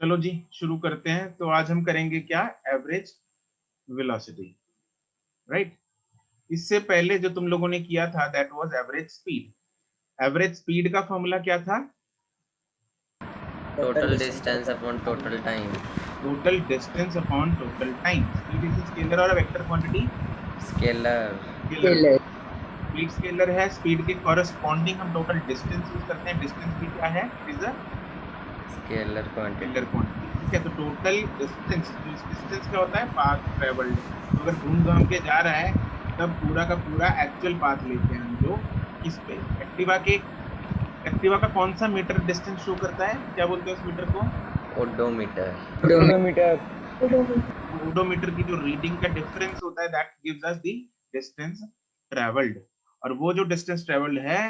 चलो जी शुरू करते हैं। तो आज हम करेंगे क्या, एवरेज वेलोसिटी, राइट। इससे पहले जो तुम लोगों ने किया था that was average speed. Average speed का फॉर्मूला क्या था? Total distance upon total time. Total distance upon total time. Speed is scalar और vector quantity scalar. Scalar. Speed scalar है, स्पीड के कॉरस्पॉन्डिंग हम टोटल डिस्टेंस यूज करते हैं। Distance भी क्या है? It is a scalar scalar quantity. Quantity. ठीक है, तो टोटल डिस्टेंस, जो डिस्टेंस क्या होता है? Path travelled. तो अगर घूम घाम के जा रहा है तब पूरा का पूरा एक्चुअल पाथ लेते हैं हम लोग। किस पे? एक्टिवा का कौन सा मीटर डिस्टेंस शो करता है? क्या बोलते हैं उस मीटर को? ओडोमीटर। ओडोमीटर। ओडोमीटर की जो रीडिंग का डिफरेंस होता है that gives us the distance travelled. और वो जो डिस्टेंस ट्रेवल्ड है,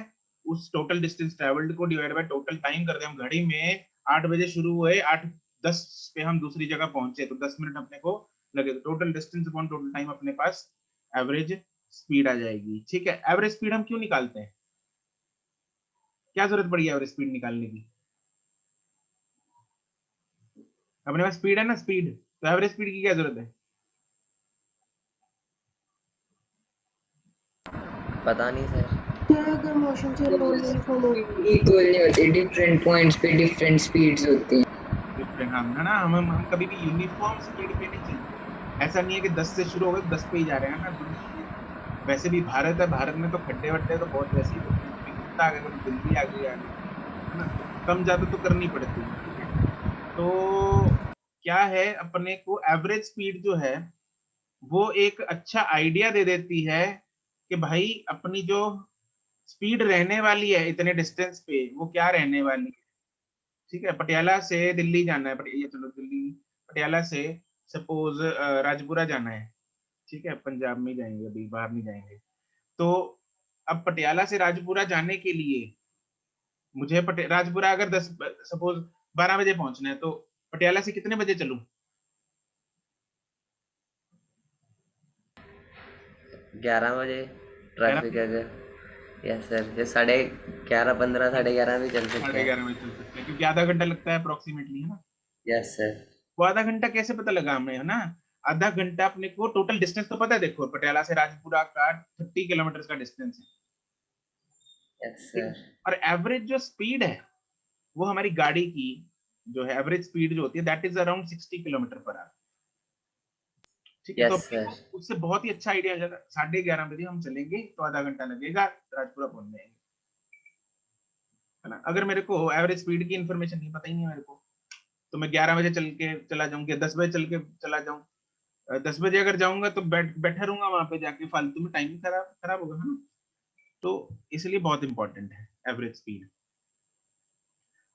उस टोटल डिस्टेंस ट्रेवल्ड को डिवाइड बाय टोटल टाइम कर दें। हम घड़ी में 8 बजे शुरू हुए, 8:10 पे हम दूसरी जगह पहुंचे, तो 10 मिनट अपने को लगे। तो total distance upon total time अपने पास एवरेज स्पीड आ जाएगी। ठीक है, एवरेज स्पीड हम क्यों निकालते हैं? क्या जरूरत पड़ी एवरेज स्पीड निकालने की? अपने पास स्पीड है ना, स्पीड, तो एवरेज स्पीड की क्या जरूरत है? पता नहीं सर। अगर मोशन से रोल यूनिफॉर्म होगी इक्वल नहीं होती, डिफरेंट पॉइंट्स पे डिफरेंट स्पीड्स होती हैं। डिफरेंट, हम है ना, हम कभी भी यूनिफॉर्म स्पीड पे नहीं चलते। ऐसा नहीं है कि 10 से शुरू हो गए तो 10 पे ही जा रहे हैं ना। वैसे भी भारत है, भारत में तो खड्डे वड्डे तो बहुत वैसे ही होते हैं। कभी कुत्ता आ गया, कभी बिल्ली आ गई आगे, है ना, तो कम ज्यादा तो करनी पड़ती है। ठीक है, तो क्या है, अपने को एवरेज स्पीड जो है वो एक अच्छा आइडिया दे देती है कि भाई अपनी जो स्पीड रहने वाली है इतने डिस्टेंस पे, वो क्या रहने वाली है। ठीक है, पटियाला से दिल्ली जाना है, ये चलो दिल्ली, पटियाला से सपोज राजपुरा जाना है। ठीक है, पंजाब में जाएंगे, अभी बाहर नहीं जाएंगे। तो अब पटियाला से राजपुरा जाने के लिए मुझे राजपुरा अगर 10 सपोज 12 बजे पहुंचना है, तो पटियाला से कितने बजे चलूं? 11 बजे। 11 ट्रैफिक अगर, यस सर, ये 11:30 11:30 भी चल सकते साढ़े हैं। 11 बजे चल सकते हैं, क्योंकि आधा घंटा लगता है अप्रोक्सीमेटली, है ना। Yes sir. वो आधा घंटा कैसे पता लगा हमें, है ना? आधा घंटा अपने को टोटल डिस्टेंस तो पता है। देखो, पटियाला से राजपुरा का 30 किलोमीटर का डिस्टेंस है। यस ठीक सर। है, और एवरेज जो स्पीड है वो हमारी गाड़ी की जो है, एवरेज स्पीड जो होती है that is around 60 kilometre per hour. ठीक है, तो यस अपने सर। को उससे बहुत ही अच्छा आइडिया आ जाएगा। 11:30 बजे हम चलेंगे तो आधा घंटा लगेगा, राजपुरा पहुंच जाएंगे, है ना। अगर मेरे को एवरेज स्पीड की इन्फॉर्मेशन नहीं पता ही नहीं है मेरे को, तो मैं 11 बजे चल के चला जाऊंगा, 10 बजे चल के चला जाऊं। 10 बजे अगर जाऊंगा तो बैठा रहूंगा वहां पे जाके, फालतू में टाइम खराब खराब होगा, है ना। तो इसलिए बहुत इंपॉर्टेंट है एवरेज स्पीड।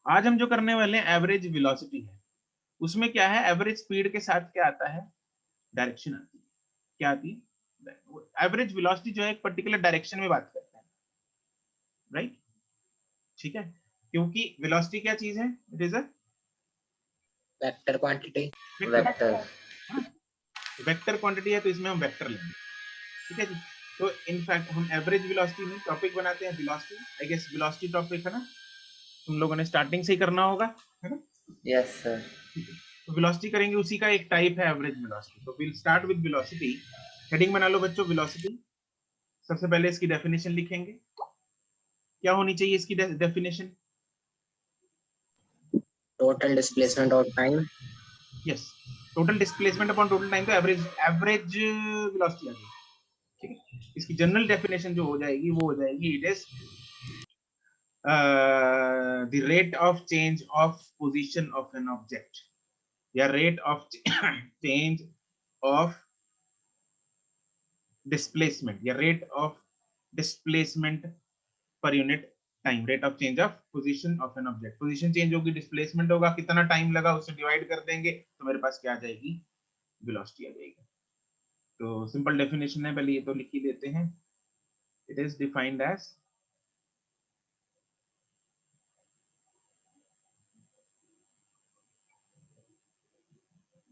आज हम जो करने वाले हैं एवरेज वेलोसिटी है। उसमें क्या है, एवरेज स्पीड के साथ क्या आता है? डायरेक्शन आती है। क्या आती है? एवरेज वेलोसिटी जो है एक पर्टिकुलर डायरेक्शन में बात करता है, राइट। ठीक है, क्योंकि वेलोसिटी क्या चीज है? It is a vector quantity. Vector, vector. Vector quantity है, तो इसमें हम वेक्टर लेंगे। ठीक है जी। तो इनफैक्ट हम एवरेज वेलोसिटी नहीं, टॉपिक बनाते हैं velocity. I guess velocity topic है ना, तुम लोगों ने स्टार्टिंग से ही करना होगा, है ना। Yes sir. ठीक है, तो वेलोसिटी करेंगे, उसी का एक टाइप है एवरेज वेलोसिटी। तो will start with velocity. Heading बना लो बच्चों, वेलोसिटी। सबसे पहले इसकी डेफिनेशन लिखेंगे। क्या होनी चाहिए इसकी definition? Total displacement of time. Yes, total displacement upon total time, तो एवरेज एवरेज वेलोसिटी आ गई। ठीक है, इसकी जनरल डेफिनेशन जो हो जाएगी वो हो जाएगी, it is the rate of change of position of an object, या rate of change of displacement, या rate of displacement per unit time. Rate of change of position of an object, position change होगी, displacement होगा, कितना time लगा उससे divide कर देंगे तो मेरे पास क्या आ जाएगी? वेलोसिटी आ जाएगी। तो सिंपल डेफिनेशन है, पहले ये तो लिख ही देते हैं। It is defined as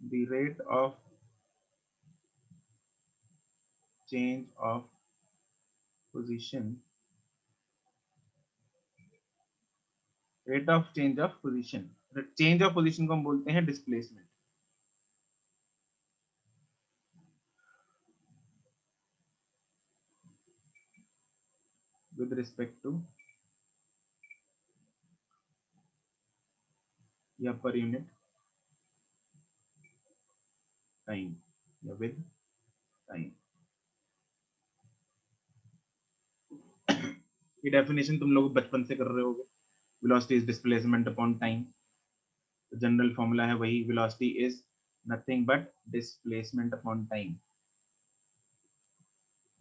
the rate of change of position, rate of change of position change of position को हम बोलते हैं डिस्प्लेसमेंट। विद रिस्पेक्ट टू या पर यूनिट टाइम या विद टाइम। ये डेफिनेशन तुम लोग बचपन से कर रहे होगे। Velocity is displacement upon time. General formula है वही, velocity is nothing but displacement upon time.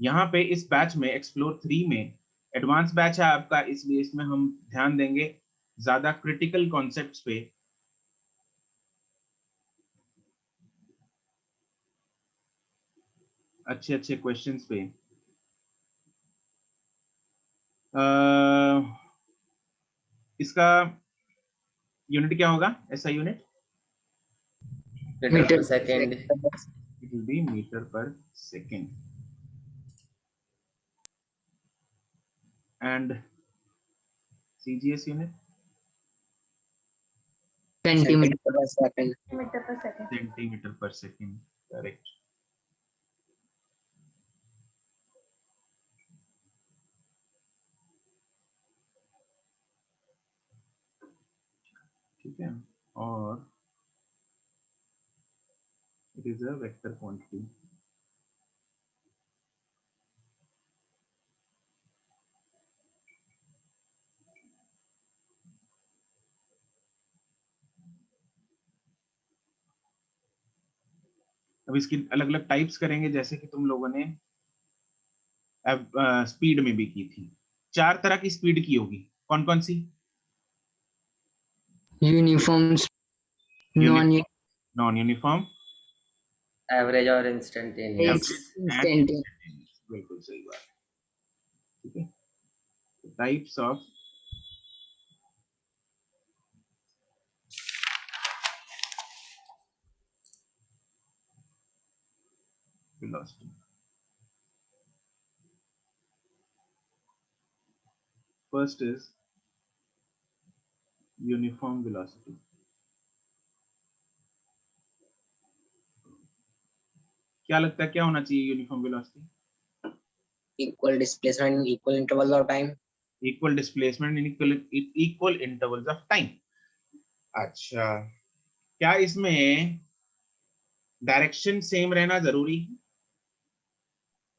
यहाँ पे इस बैच में एक्सप्लोर 3 में एडवांस बैच है आपका, इसलिए इसमें हम ध्यान देंगे ज्यादा क्रिटिकल कॉन्सेप्ट्स पे। अच्छे अच्छे क्वेश्चंस पे। इसका यूनिट क्या होगा? ऐसा unit metre per second. It will be metre per second. And CGS unit centimetre per second. Centimetre per second. Correct. ठीक है, और it is a vector quantity. अब इसकी अलग अलग टाइप्स करेंगे, जैसे कि तुम लोगों ने स्पीड में भी की थी। 4 तरह की स्पीड की होगी, कौन कौन सी? Uniform, non non uniform, average और इंस्टेंटेनियस। इंस्टेंटेनियस। बिल्कुल सही बात। ठीक है, types of velocity. First is uniform velocity. क्या लगता है क्या होना चाहिए uniform velocity? Equal displacement, equal interval of time. Equal displacement in equal intervals of time. अच्छा, क्या इसमें डायरेक्शन सेम रहना जरूरी है?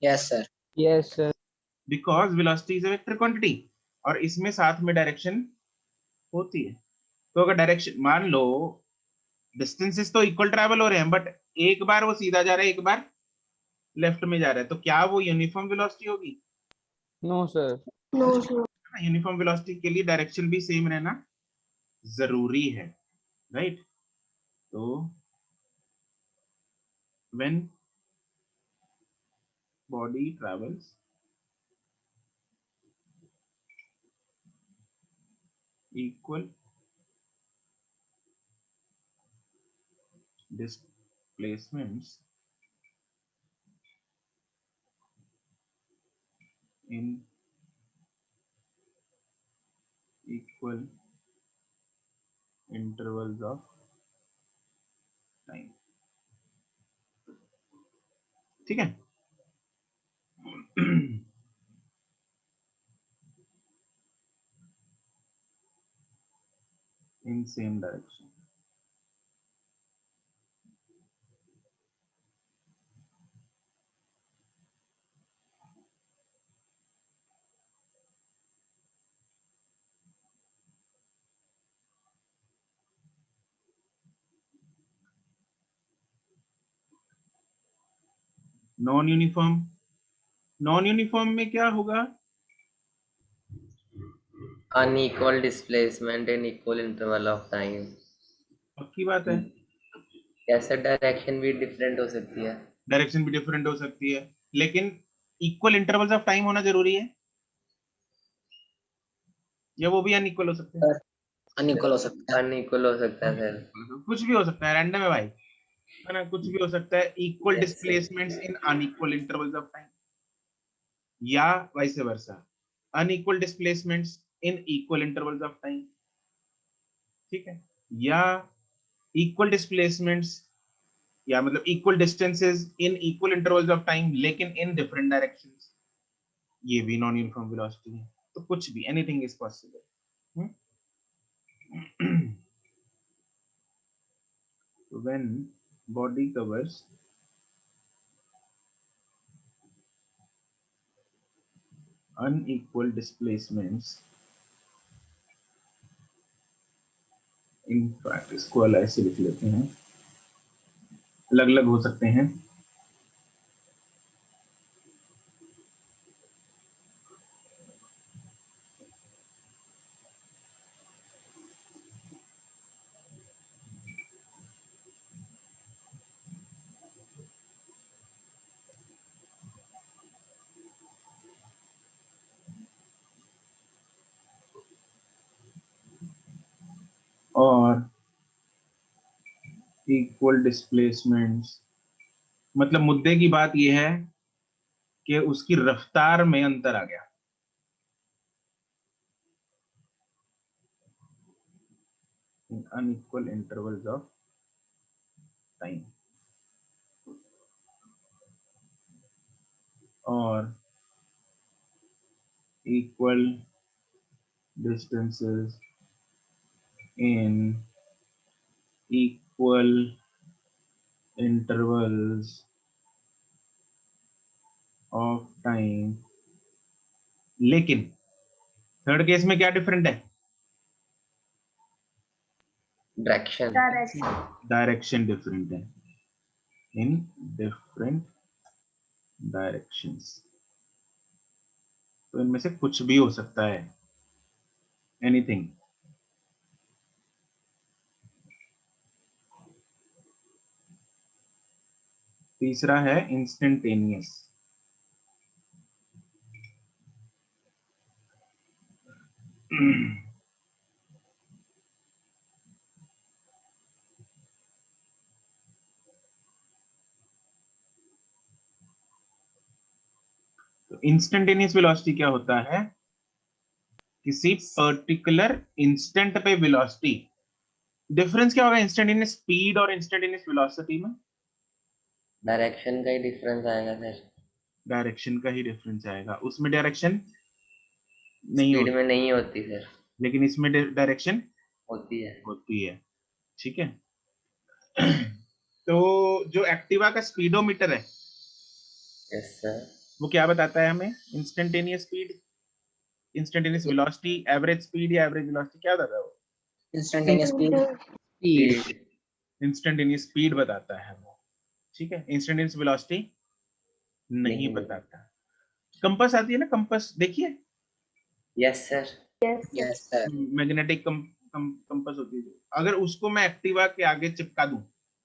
Yes sir. Yes sir. Because velocity is a vector quantity, और इसमें साथ में डायरेक्शन होती है। तो अगर डायरेक्शन मान लो डिस्टेंसेस तो इक्वल ट्रैवल हो रहे हैं, बट एक बार वो सीधा जा रहा है, एक बार लेफ्ट में जा रहा है, तो क्या वो यूनिफॉर्म वेलोसिटी होगी? No sir. यूनिफॉर्म वेलोसिटी के लिए डायरेक्शन भी सेम रहना जरूरी है, राइट? तो when body travels equal displacements in equal intervals of time। ठीक है। in same direction। Non uniform, non uniform में क्या होगा? Unequal displacement in equal interval of time. पक्की बात है, कैसे डायरेक्शन भी डिफरेंट हो सकती है। डायरेक्शन भी डिफरेंट हो सकती है, लेकिन इक्वल इंटरवल्स ऑफ टाइम होना जरूरी है, या वो भी अनइक्वल हो सकते हैं? अनइक्वल हो सकता है। अनइक्वल हो सकता है सर। कुछ भी हो सकता है, रैंडम है भाई, है ना? कुछ भी हो सकता है। Equal yes sir. Displacements in unequal intervals of time, या vice versa, unequal displacements in equal intervals of time. ठीक है, या इक्वल डिस्प्लेसमेंट्स, या मतलब equal distances in equal intervals of time लेकिन इन डिफरेंट डायरेक्शंस, ये भी नॉन यूनिफॉर्म वेलोसिटी है। तो कुछ भी, anything is possible. When body covers unequal displacements, in fact इसको ऐसे लिख लेते हैं, अलग अलग हो सकते हैं। और इक्वल डिस्प्लेसमेंट्स, मतलब मुद्दे की बात यह है कि उसकी रफ्तार में अंतर आ गया। In unequal intervals of time, और equal distances in equal intervals of time, लेकिन थर्ड केस में क्या डिफरेंट है? डायरेक्शन। डायरेक्शन डिफरेंट है, इन डिफरेंट डायरेक्शंस। तो इनमें से कुछ भी हो सकता है, एनीथिंग। तीसरा है इंस्टेंटेनियस। तो इंस्टेंटेनियस वेलोसिटी क्या होता है? किसी पर्टिकुलर इंस्टेंट पे वेलोसिटी। डिफरेंस क्या होगा इंस्टेंटेनियस स्पीड और इंस्टेंटेनियस वेलोसिटी में? डायरेक्शन का ही डिफरेंस आएगा सर। डायरेक्शन का ही डिफरेंस आएगा, उसमें डायरेक्शन नहीं स्पीड में होती, नहीं होती सर। लेकिन इसमें डायरेक्शन होती है। होती है। ठीक है। तो जो एक्टिवा का स्पीडोमीटर है यस सर। वो क्या बताता है हमें? Instantaneous speed, instantaneous velocity, average speed या एवरेज वेलोसिटी, क्या बताता है वो? Instantaneous speed speed. Instantaneous speed बताता है वो। ठीक है, इंस्टेंटेनियस वेलोसिटी नहीं नहीं बता। बताता। कंपास आती है ना, कंपास देखिए, yes sir. Yes sir magnetic compass होती है जो, अगर उसको मैं एक्टिवा के आगे चिपका दूं,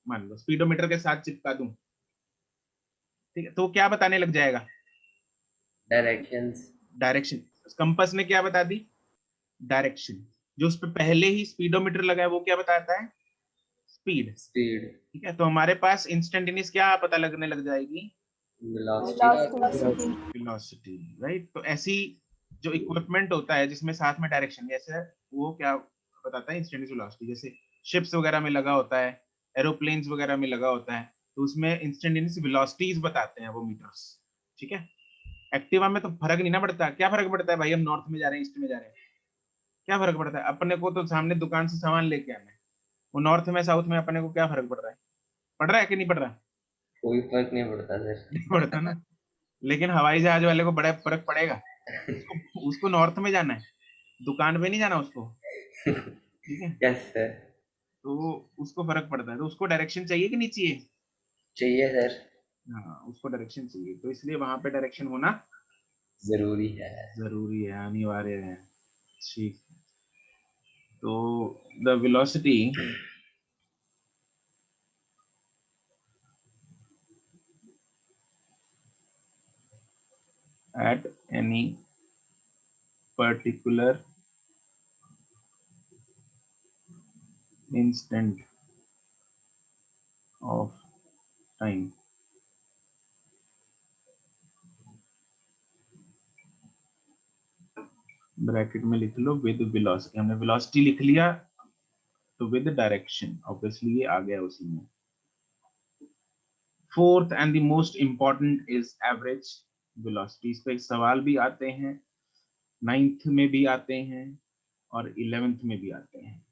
मान लो स्पीडोमीटर के साथ चिपका दूं, ठीक है, तो क्या बताने लग जाएगा? डायरेक्शंस। डायरेक्शन। कंपास ने क्या बता दी? डायरेक्शन। जो उस पर पहले ही स्पीडोमीटर लगा है वो क्या बताता है? स्पीड। स्पीड। ठीक है, तो हमारे पास इंस्टेंटेनियस क्या पता लगने लग जाएगी? वेलोसिटी। Velocity, right. तो ऐसी जो इक्विपमेंट होता है जिसमें साथ में डायरेक्शन, जैसे वो क्या बताता है? Instantaneous velocity. जैसे शिप्स वगैरह में लगा होता है, एरोप्लेन्स वगैरह में लगा होता है, तो उसमें इंस्टेंटेनियस वेलोसिटीज बताते हैं वो मीटर्स। ठीक है। एक्टिवा में तो फर्क नहीं ना पड़ता। क्या फर्क पड़ता है भाई, हम नॉर्थ में जा रहे हैं, ईस्ट में जा रहे हैं, क्या फर्क पड़ता है? अपने को तो सामने दुकान से सामान लेके आना है, वो नॉर्थ में साउथ में अपने को क्या फर्क पड़ रहा है? पड़ रहा है कि नहीं पड़ रहा? कोई फर्क नहीं पड़ता सर। नहीं पड़ता ना। लेकिन हवाई जहाज वाले को बड़ा फर्क पड़ेगा। उसको उसको नॉर्थ में जाना है, दुकान पे नहीं जाना उसको। ठीक है। Yes sir. तो उसको फर्क पड़ता है, तो उसको डायरेक्शन चाहिए कि नहीं चाहिए? चाहिए सर। हाँ, उसको डायरेक्शन चाहिए, तो इसलिए वहां पे डायरेक्शन होना जरूरी है। जरूरी है, अनिवार्य है। ठीक। तो the velocity at any particular instant of time, bracket में लिख लो विद वेलोसिटी। हमने वेलोसिटी लिख लिया, तो विद डायरेक्शन, ऑब्वियसली ये आ गया उसी में। Fourth and the most important is average velocity. इस पे सवाल भी आते हैं, 9th में भी आते हैं और 11th में भी आते हैं।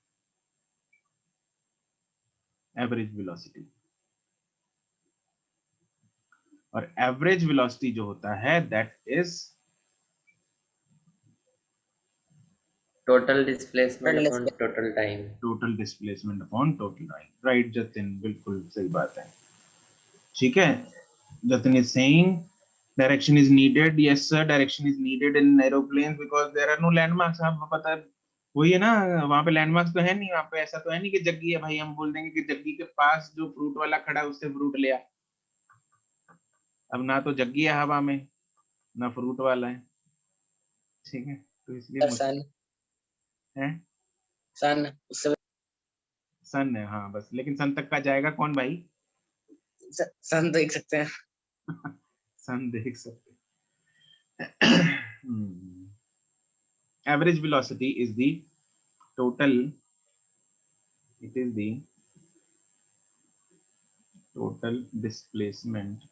एवरेज वेलोसिटी, और एवरेज वेलोसिटी जो होता है that is total displacement upon total time. Total displacement upon total time. Right Jatin, बिल्कुल सही बात है। ठीक है, Jatin is saying direction is needed. Yes sir, direction is needed in aeroplane because there are no landmarks. आपको पता है वही है ना, वहां पे लैंडमार्क्स तो है नहीं, वहां पे ऐसा तो है नहीं कि जग्गी है भाई हम बोल देंगे कि जग्गी के पास जो फ्रूट वाला खड़ा है उससे फ्रूट लिया। अब ना तो जग्गी है हवा में, ना फ्रूट वाला है। ठीक है, तो इसलिए सन है सन उससे सन है, हाँ बस। लेकिन सन तक का जाएगा कौन भाई? सन देख सकते हैं। सन देख सकते। Average velocity is the total, it is the total displacement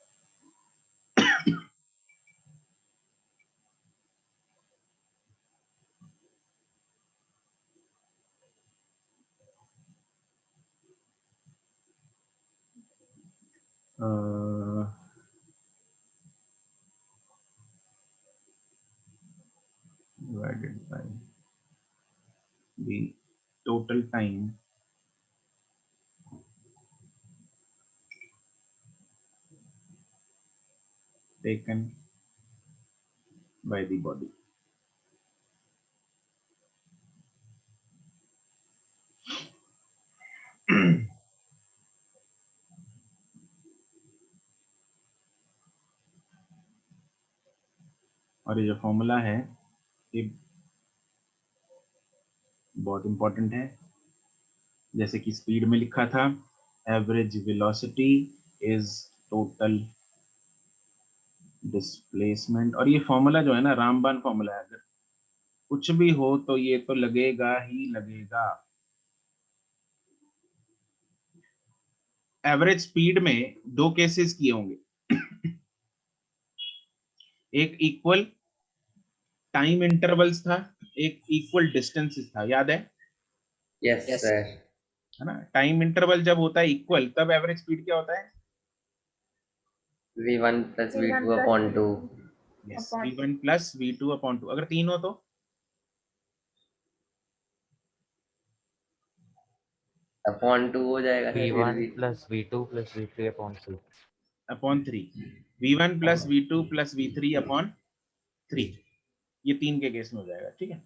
divided by the total time taken by the body। और ये जो फॉर्मूला है ये बहुत इंपॉर्टेंट है। जैसे कि स्पीड में लिखा था, average velocity is total displacement. और ये फॉर्मूला जो है ना रामबान फॉर्मूला है, अगर कुछ भी हो तो ये तो लगेगा ही लगेगा। एवरेज स्पीड में दो केसेस किए होंगे, एक इक्वल टाइम इंटरवल्स था, एक इक्वल डिस्टेंसेस था, याद है? Yes sir. है ना, टाइम इंटरवल जब होता है इक्वल तब एवरेज स्पीड क्या होता है? v1 plus v2 upon 2। Yes, v1 plus v2 upon 2। अगर 3 हो तो अपॉन 2 हो जाएगा सर, फिर v1 भी plus v2 plus v3 upon 3 upon 3, v1 plus v2 plus v3 upon 3, ये 3 के केस में हो जाएगा। ठीक है,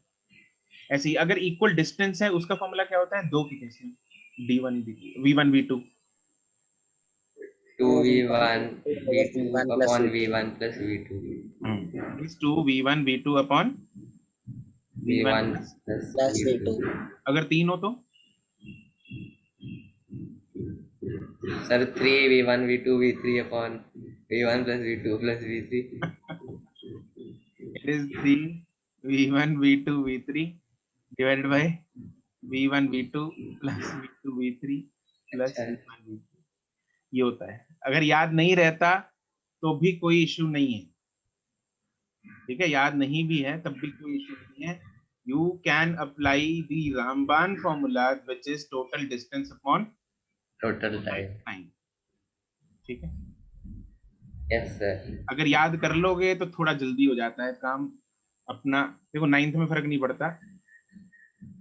ऐसे ही अगर इक्वल डिस्टेंस है उसका फॉर्मूला क्या होता है 2 के केस में? d1 v1 v2 2v1 v2 upon v1 plus v2 is 2v1 v2 upon v1 v1 plus v2। अगर 3 हो तो sir 3v1 v2 v3 upon v1 plus v2 plus v3। it is 3v1 v2 v3 divided by v1 v2 plus v2 v3 plus अच्छा, v1 v3। ये होता है। अगर याद नहीं रहता तो भी कोई इश्यू नहीं है। ठीक है, याद नहीं भी है तब भी कोई इश्यू नहीं है। You can apply the Ramban formula which is total distance upon total time. Time. ठीक है, यस सर। अगर याद कर लोगे तो थोड़ा जल्दी हो जाता है काम अपना। देखो 9th में फर्क नहीं पड़ता,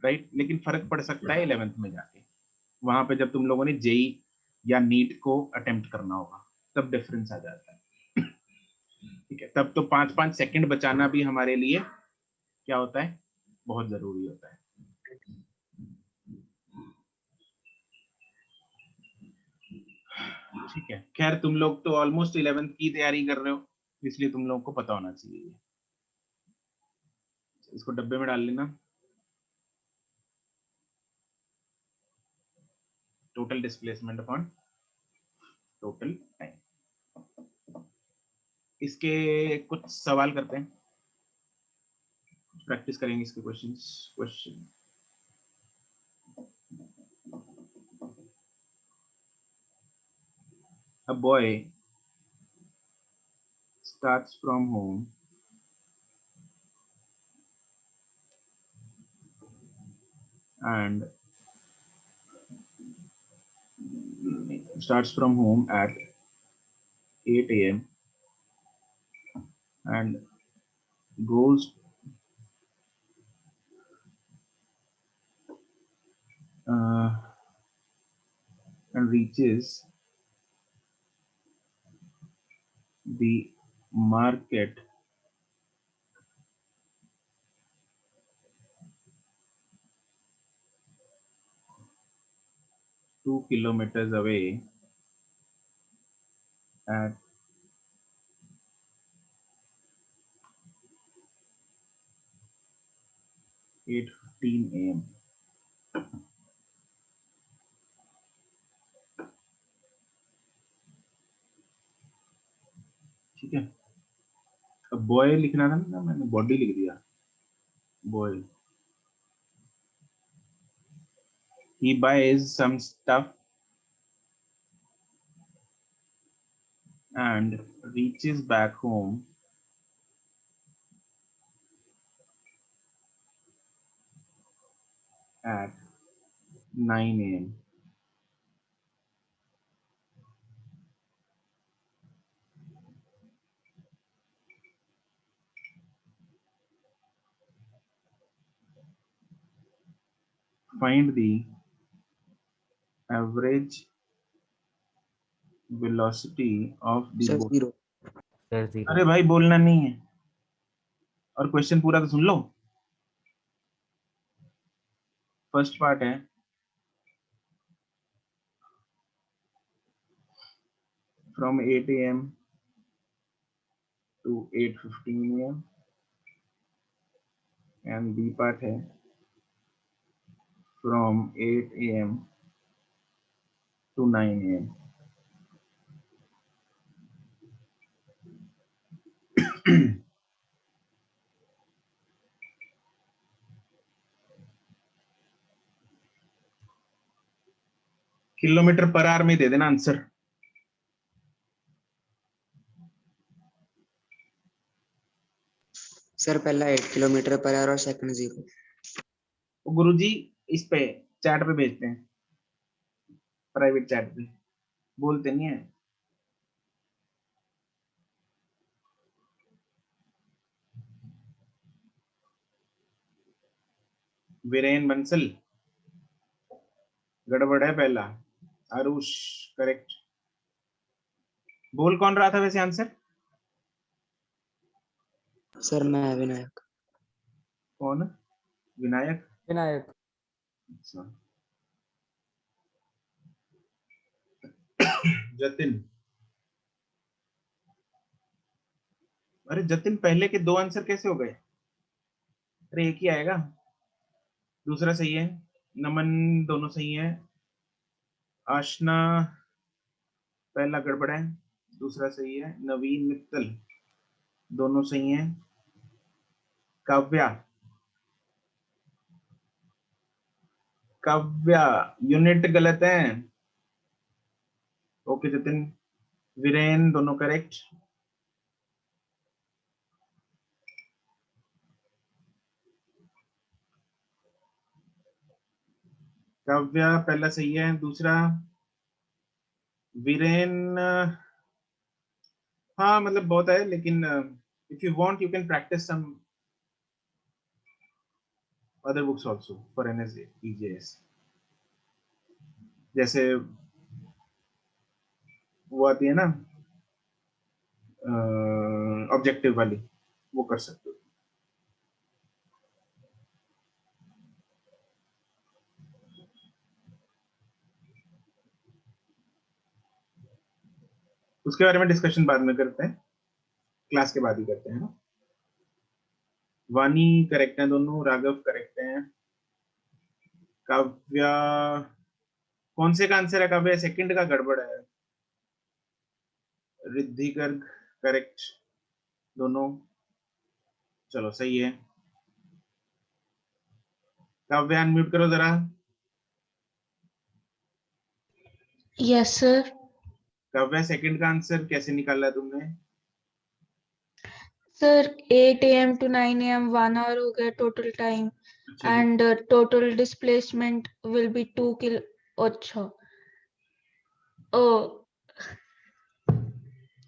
राइट, लेकिन फर्क पड़ सकता है 11th में जाके, वहां पे जब तुम लोगों ने जेई या नीट को अटेम्प्ट करना होगा तब डिफरेंस आ जाता है। ठीक है, तब तो 5-5 सेकंड बचाना भी हमारे लिए क्या होता है, बहुत जरूरी होता है। ठीक है, खैर तुम लोग तो ऑलमोस्ट 11th की तैयारी कर रहे हो, इसलिए तुम लोगों को पता होना चाहिए। इसको डब्बे में डाल लेना। Total displacement upon total time. इसके कुछ सवाल करते हैं, प्रैक्टिस करेंगे इसके question. A boy starts from home and at 8 a.m. and goes and reaches the market 2 kilometers away at 8:15 a.m. ठीक है, अब बॉय लिखना था ना, मैंने बॉडी लिख दिया. Boy, he buys some stuff and reaches back home at 9 a.m. Find the average velocity of the Sir, boat. 0. Sir, 0. अरे भाई बोलना नहीं है, और क्वेश्चन पूरा तो सुन लो. फर्स्ट पार्ट है from 8 a.m. to 8:15 a.m. and B part है from 8 a.m. to 9 a.m. Kilometre per our में दे देना आंसर. सर पहला 8 किलोमीटर पर आवर और सेकंड 0. गुरुजी इस पे चैट पे भेजते हैं, प्राइवेट चैट पे, बोलते नहीं है. वीरेन बंसल, गड़बड़ है पहला. आरुष करेक्ट. बोल कौन रहा था वैसे आंसर? सर मैं विनायक. कौन? विनायक. विनायक. अच्छा. जतिन. अरे जतिन, पहले के 2 आंसर कैसे हो गए? अरे एक ही आएगा. दूसरा सही है. नमन दोनों सही है. आशना पहला गड़बड़ है, दूसरा सही है. नवीन मित्तल दोनों सही हैं. काव्या, काव्या यूनिट गलत है. ओके जतिन. वीरेन दोनों करेक्ट. काव्या पहला सही है. दूसरा वीरेन, हाँ मतलब बहुत है, लेकिन if you want you can practise some other books also for NSEGS. जैसे वो आती है ना ऑब्जेक्टिव वाली, वो कर सकते हो. उसके बारे में डिस्कशन बाद में करते हैं, क्लास के बाद ही करते हैं ना. वानी करेक्ट है दोनों. राघव करेक्ट है. काव्या, कौन से का आंसर है काव्या? सेकंड का गड़बड़ है. रिद्धि गर्ग करेक्ट दोनों. चलो सही है. काव्या अनम्यूट करो जरा. Yes sir. काव्या सेकंड का आंसर कैसे निकाला तुमने? Sir 8 AM to 9 AM 1 hour हो गया टोटल टाइम अच्छा जी, and total displacement will be 2 kilo. अच्छा ओ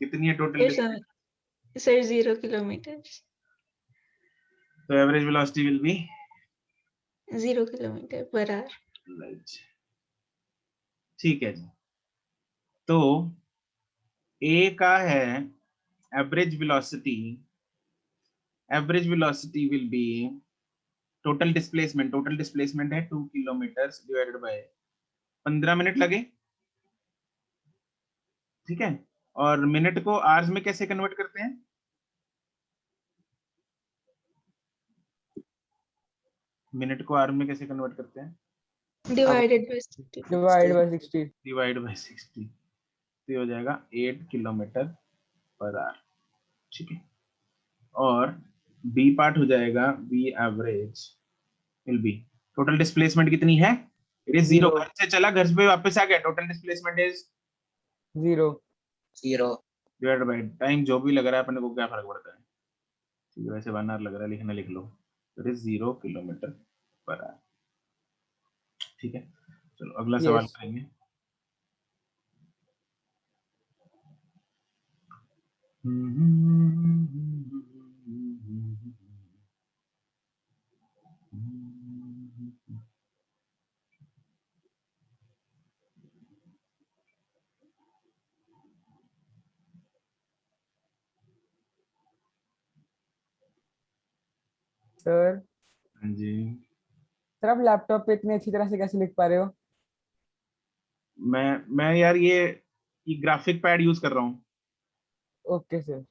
कितनी है टोटल डिस्टेंस? Sir 0 kilometre. तो average velocity will be 0 kilometre per hour. Right. ठीक है जी, तो ए का है average velocity. Average velocity will be total displacement. Total displacement है 2 किलोमीटर डिवाइडेड बाय 15 मिनट लगे, ठीक है। और मिनट को आवर्स में कैसे कन्वर्ट करते हैं? मिनट को आवर में कैसे कन्वर्ट करते हैं? Divided by 60। Divide by 60। Divide by 60, तो ये हो जाएगा 8 किलोमीटर पर आवर, ठीक है। और बी पार्ट हो जाएगा B average will be total displacement कितनी है? It is 0। घर से चला, घर पे वापस आ गया, total displacement is 0। Divided by time. जो भी लग रहा है अपने को क्या फर्क पड़ता है, ठीक है। वैसे 1 आवर लग रहा है, लिखना लिख लो। It is 0 kilometre per hour, ठीक है। चलो अगला सवाल Yes. करेंगे। सर हाँ जी, सर आप लैपटॉप पे इतनी अच्छी तरह से कैसे लिख पा रहे हो? मैं यार ये ग्राफिक पैड यूज कर रहा हूँ। Okay sir.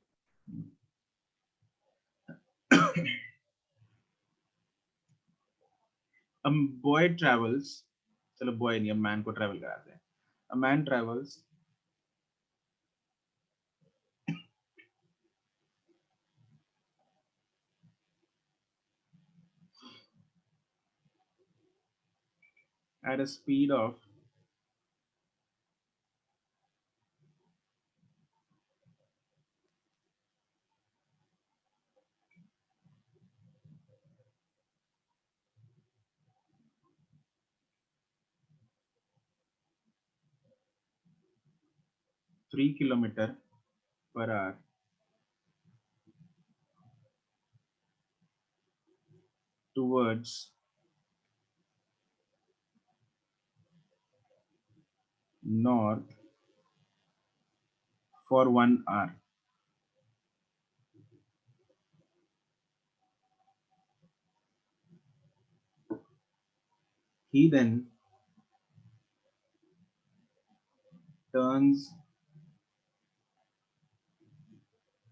बॉय ट्रेवल्स, चलो बॉय नहीं, अब मैन को ट्रेवल कराते हैं। A man travels at a speed of 3 kilometer per hour towards north for 1 hour. He then turns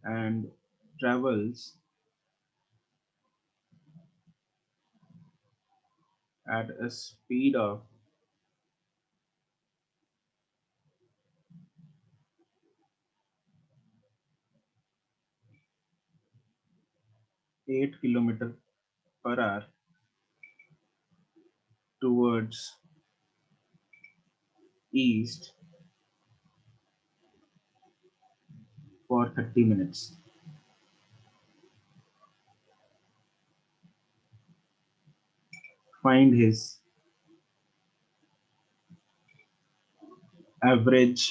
and travels at a speed of 8 kilometer per hour towards east for 30 minutes. Find his average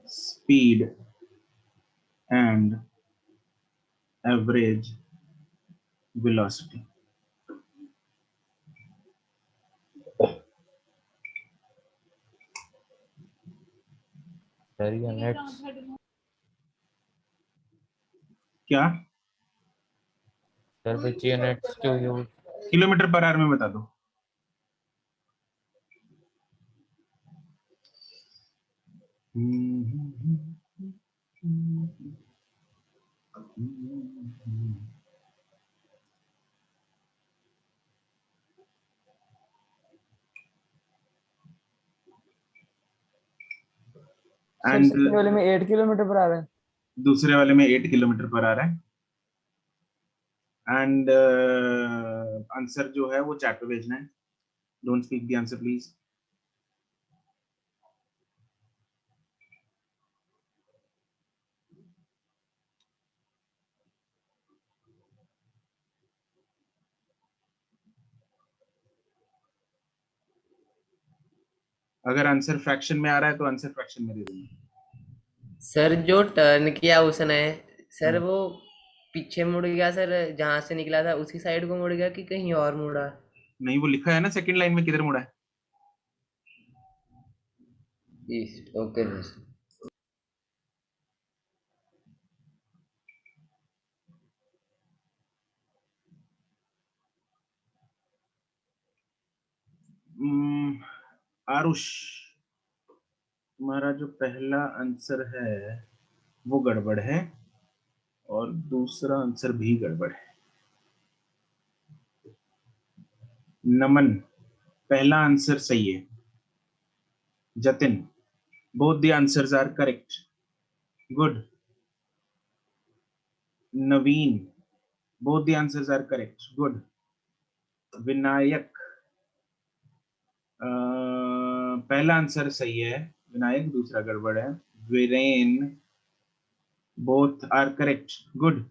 speed and average velocity. Sir, units. क्या? Sir, which units to use? Kilometre per our में बता दो। Sir and second वाले में 8 kilometre पर आ रहा है। दूसरे वाले में 8 किलोमीटर पर आ रहा है। एंड आंसर जो है वो चैट पे भेजना है। Don't speak the answer, please. अगर आंसर फ्रैक्शन में आ रहा है तो आंसर फ्रैक्शन में दे देना। सर जो टर्न किया उसने, सर हाँ। वो पीछे मुड़ गया सर, जहां से निकला था उसी साइड को मुड़ गया कि कहीं और मुड़ा? नहीं, वो लिखा है ना सेकंड लाइन में किधर मुड़ा है। Okay sir. आरुष, तुम्हारा जो पहला आंसर है वो गड़बड़ है और दूसरा आंसर भी गड़बड़ है। नमन, पहला आंसर सही है। Jatin, both the answers are correct. Good. Naveen, both the answers are correct. Good. Vinayak, पहला आंसर सही है विनायक, दूसरा गड़बड़ है। Viren, both are correct. Good.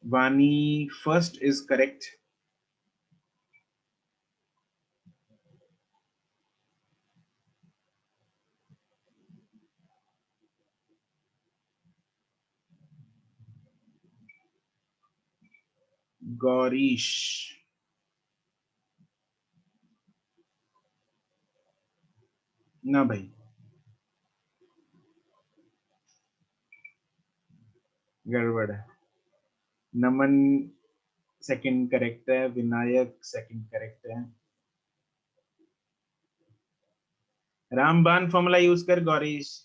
Vani, first is correct. Gourish, ना भाई, गड़बड़ है। नमन सेकंड करेक्ट है, विनायक सेकंड करेक्ट है। रामबान फॉर्मूला यूज कर गौरीश,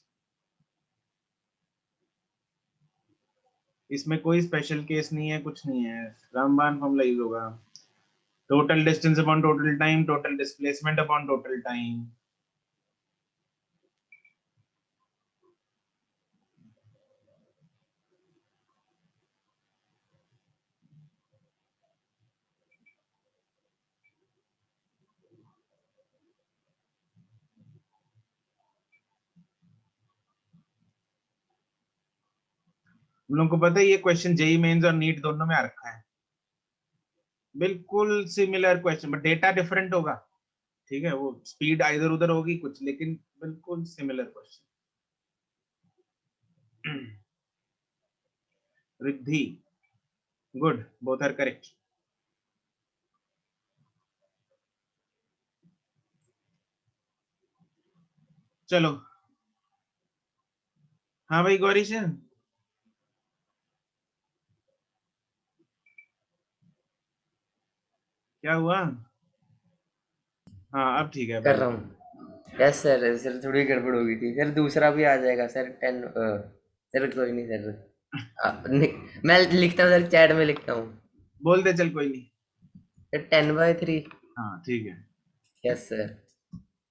इसमें कोई स्पेशल केस नहीं है, कुछ नहीं है। रामबान फॉर्मूला यूज होगा। Total distance upon total time, total displacement upon total time. हम लोगों को पता है ये क्वेश्चन जेई मेंस और नीट दोनों में आ रखा है। बिल्कुल similar question, but data different होगा। ठीक है, वो स्पीड इधर उधर होगी कुछ, लेकिन बिल्कुल similar question. Riddhi, good, both are correct. चलो, हाँ भाई गौरीश, क्या हुआ? हाँ अब ठीक है कर भाई। रहा हूँ। यस सर, सर थोड़ी गड़बड़ हो गई थी सर, दूसरा भी आ जाएगा सर। 10 सर कोई नहीं सर। मैं लिखता हूँ सर, चैट में लिखता हूँ। बोल दे, चल कोई नहीं। सर 10/3। हाँ ठीक है। Yes sir.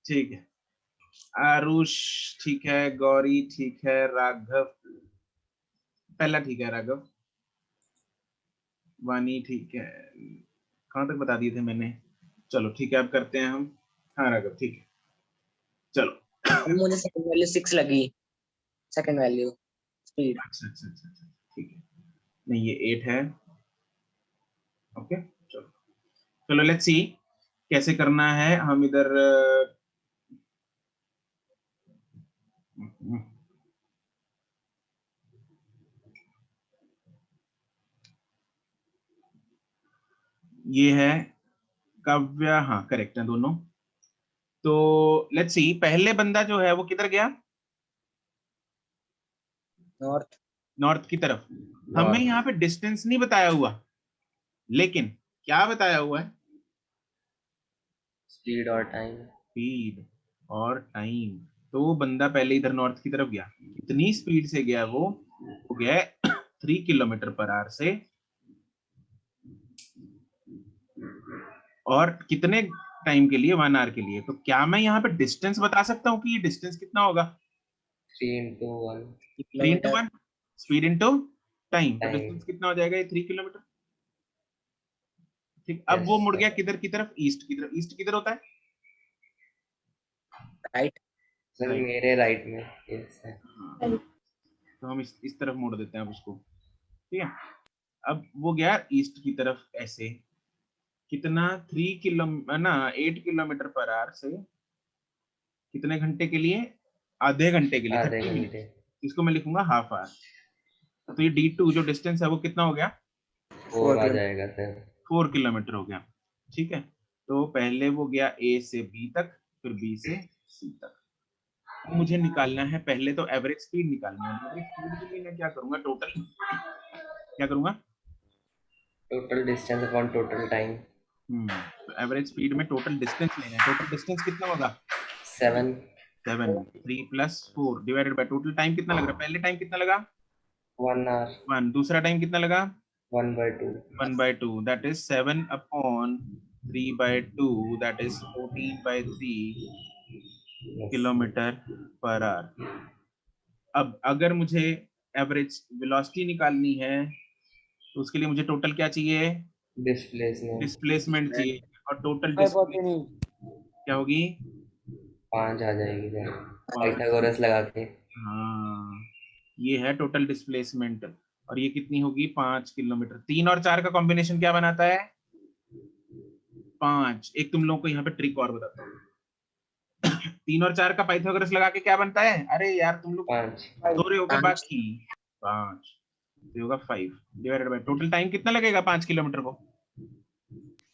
ठीक है, आरुष ठीक है, गौरी ठीक है, राघव पहला ठीक है, राघव। वानी ठीक है, कहाँ तक बता दिए थे मैंने। चलो ठीक है, अब करते हैं हम। हाँ राघव ठीक है, चलो। मुझे सेकंड वैल्यू 6 लगी, सेकंड वैल्यू स्पीड। अच्छा अच्छा अच्छा अच्छा, ठीक है। नहीं ये 8 है। ओके, चलो चलो, लेट्स सी कैसे करना है। हम इधर ये है काव्या, हाँ करेक्ट है दोनों। तो लेट्स सी, पहले बंदा जो है वो किधर गया? नॉर्थ। नॉर्थ की तरफ। हमें यहाँ पे डिस्टेंस नहीं बताया हुआ, लेकिन क्या बताया हुआ है? स्पीड और टाइम। स्पीड और टाइम। तो वो बंदा पहले इधर नॉर्थ की तरफ गया, कितनी स्पीड से गया वो गया 3 किलोमीटर पर आवर से। और कितने टाइम के लिए? 1 आवर के लिए। तो क्या मैं यहाँ पे डिस्टेंस बता सकता हूँ कि ये डिस्टेंस कितना होगा? 3 into 1। 3 into 1 speed into time, तो Time. डिस्टेंस कितना हो जाएगा ये 3 किलोमीटर। ठीक, अब वो Yes, मुड़ sir. गया किधर की तरफ, ईस्ट की तरफ। ईस्ट किधर होता है? राइट। Sir Right. मेरे राइट में। Yes sir. हाँ, तो हम इस तरफ मोड़ देते हैं अब उसको। ठीक है, अब वो गया ईस्ट की तरफ ऐसे, कितना 3 किलो ना 8 किलोमीटर पर आवर से कितने घंटे के लिए? आधे घंटे के लिए, आधे 30 मिनट। घंटे। इसको मैं लिखूंगा हाफ आवर। तो ये D2 जो डिस्टेंस है वो कितना हो गया? 4 आ जाएगा सर। 4 किलोमीटर हो गया। ठीक है, तो पहले वो गया A से B तक, फिर B से C तक। अब मुझे निकालना है, पहले तो एवरेज स्पीड निकालनी है। एवरेज स्पीड के लिए मैं क्या करूंगा? टोटल क्या करूंगा? Total distance upon total time. तो एवरेज स्पीड में टोटल डिस्टेंस लेना है। टोटल डिस्टेंस कितना होगा? 7 7, 3 + 4 डिवाइडेड बाय टोटल टाइम कितना लग रहा है? पहले टाइम कितना लगा? 1 hour 1। दूसरा टाइम कितना लगा? 1/2। 1/2, that is 7/3/2, that is 14/3 kilometre per our. अब अगर मुझे एवरेज वेलोसिटी निकालनी है तो उसके लिए मुझे टोटल क्या चाहिए? डिस्प्लेसमेंट डिस्प्लेसमेंट चाहिए। और टोटल हाइपोटेन्यूज क्या होगी? 5 आ जाएगी सर, 5। पाइथागोरस लगा के। हाँ, ये है टोटल डिस्प्लेसमेंट। और ये कितनी होगी? 5 किलोमीटर। 3 और 4 का कॉम्बिनेशन क्या बनाता है? 5। एक तुम लोगों को यहाँ पे ट्रिक और बताता हूँ। 3 और 4 का पाइथागोरस लगा के क्या बनता है? अरे यार तुम लोग 5 दो रहे हो क्या 5 बाकी? 5 तो होगा 5 डिवाइडेड बाय टोटल टाइम कितना लगेगा 5 किलोमीटर को?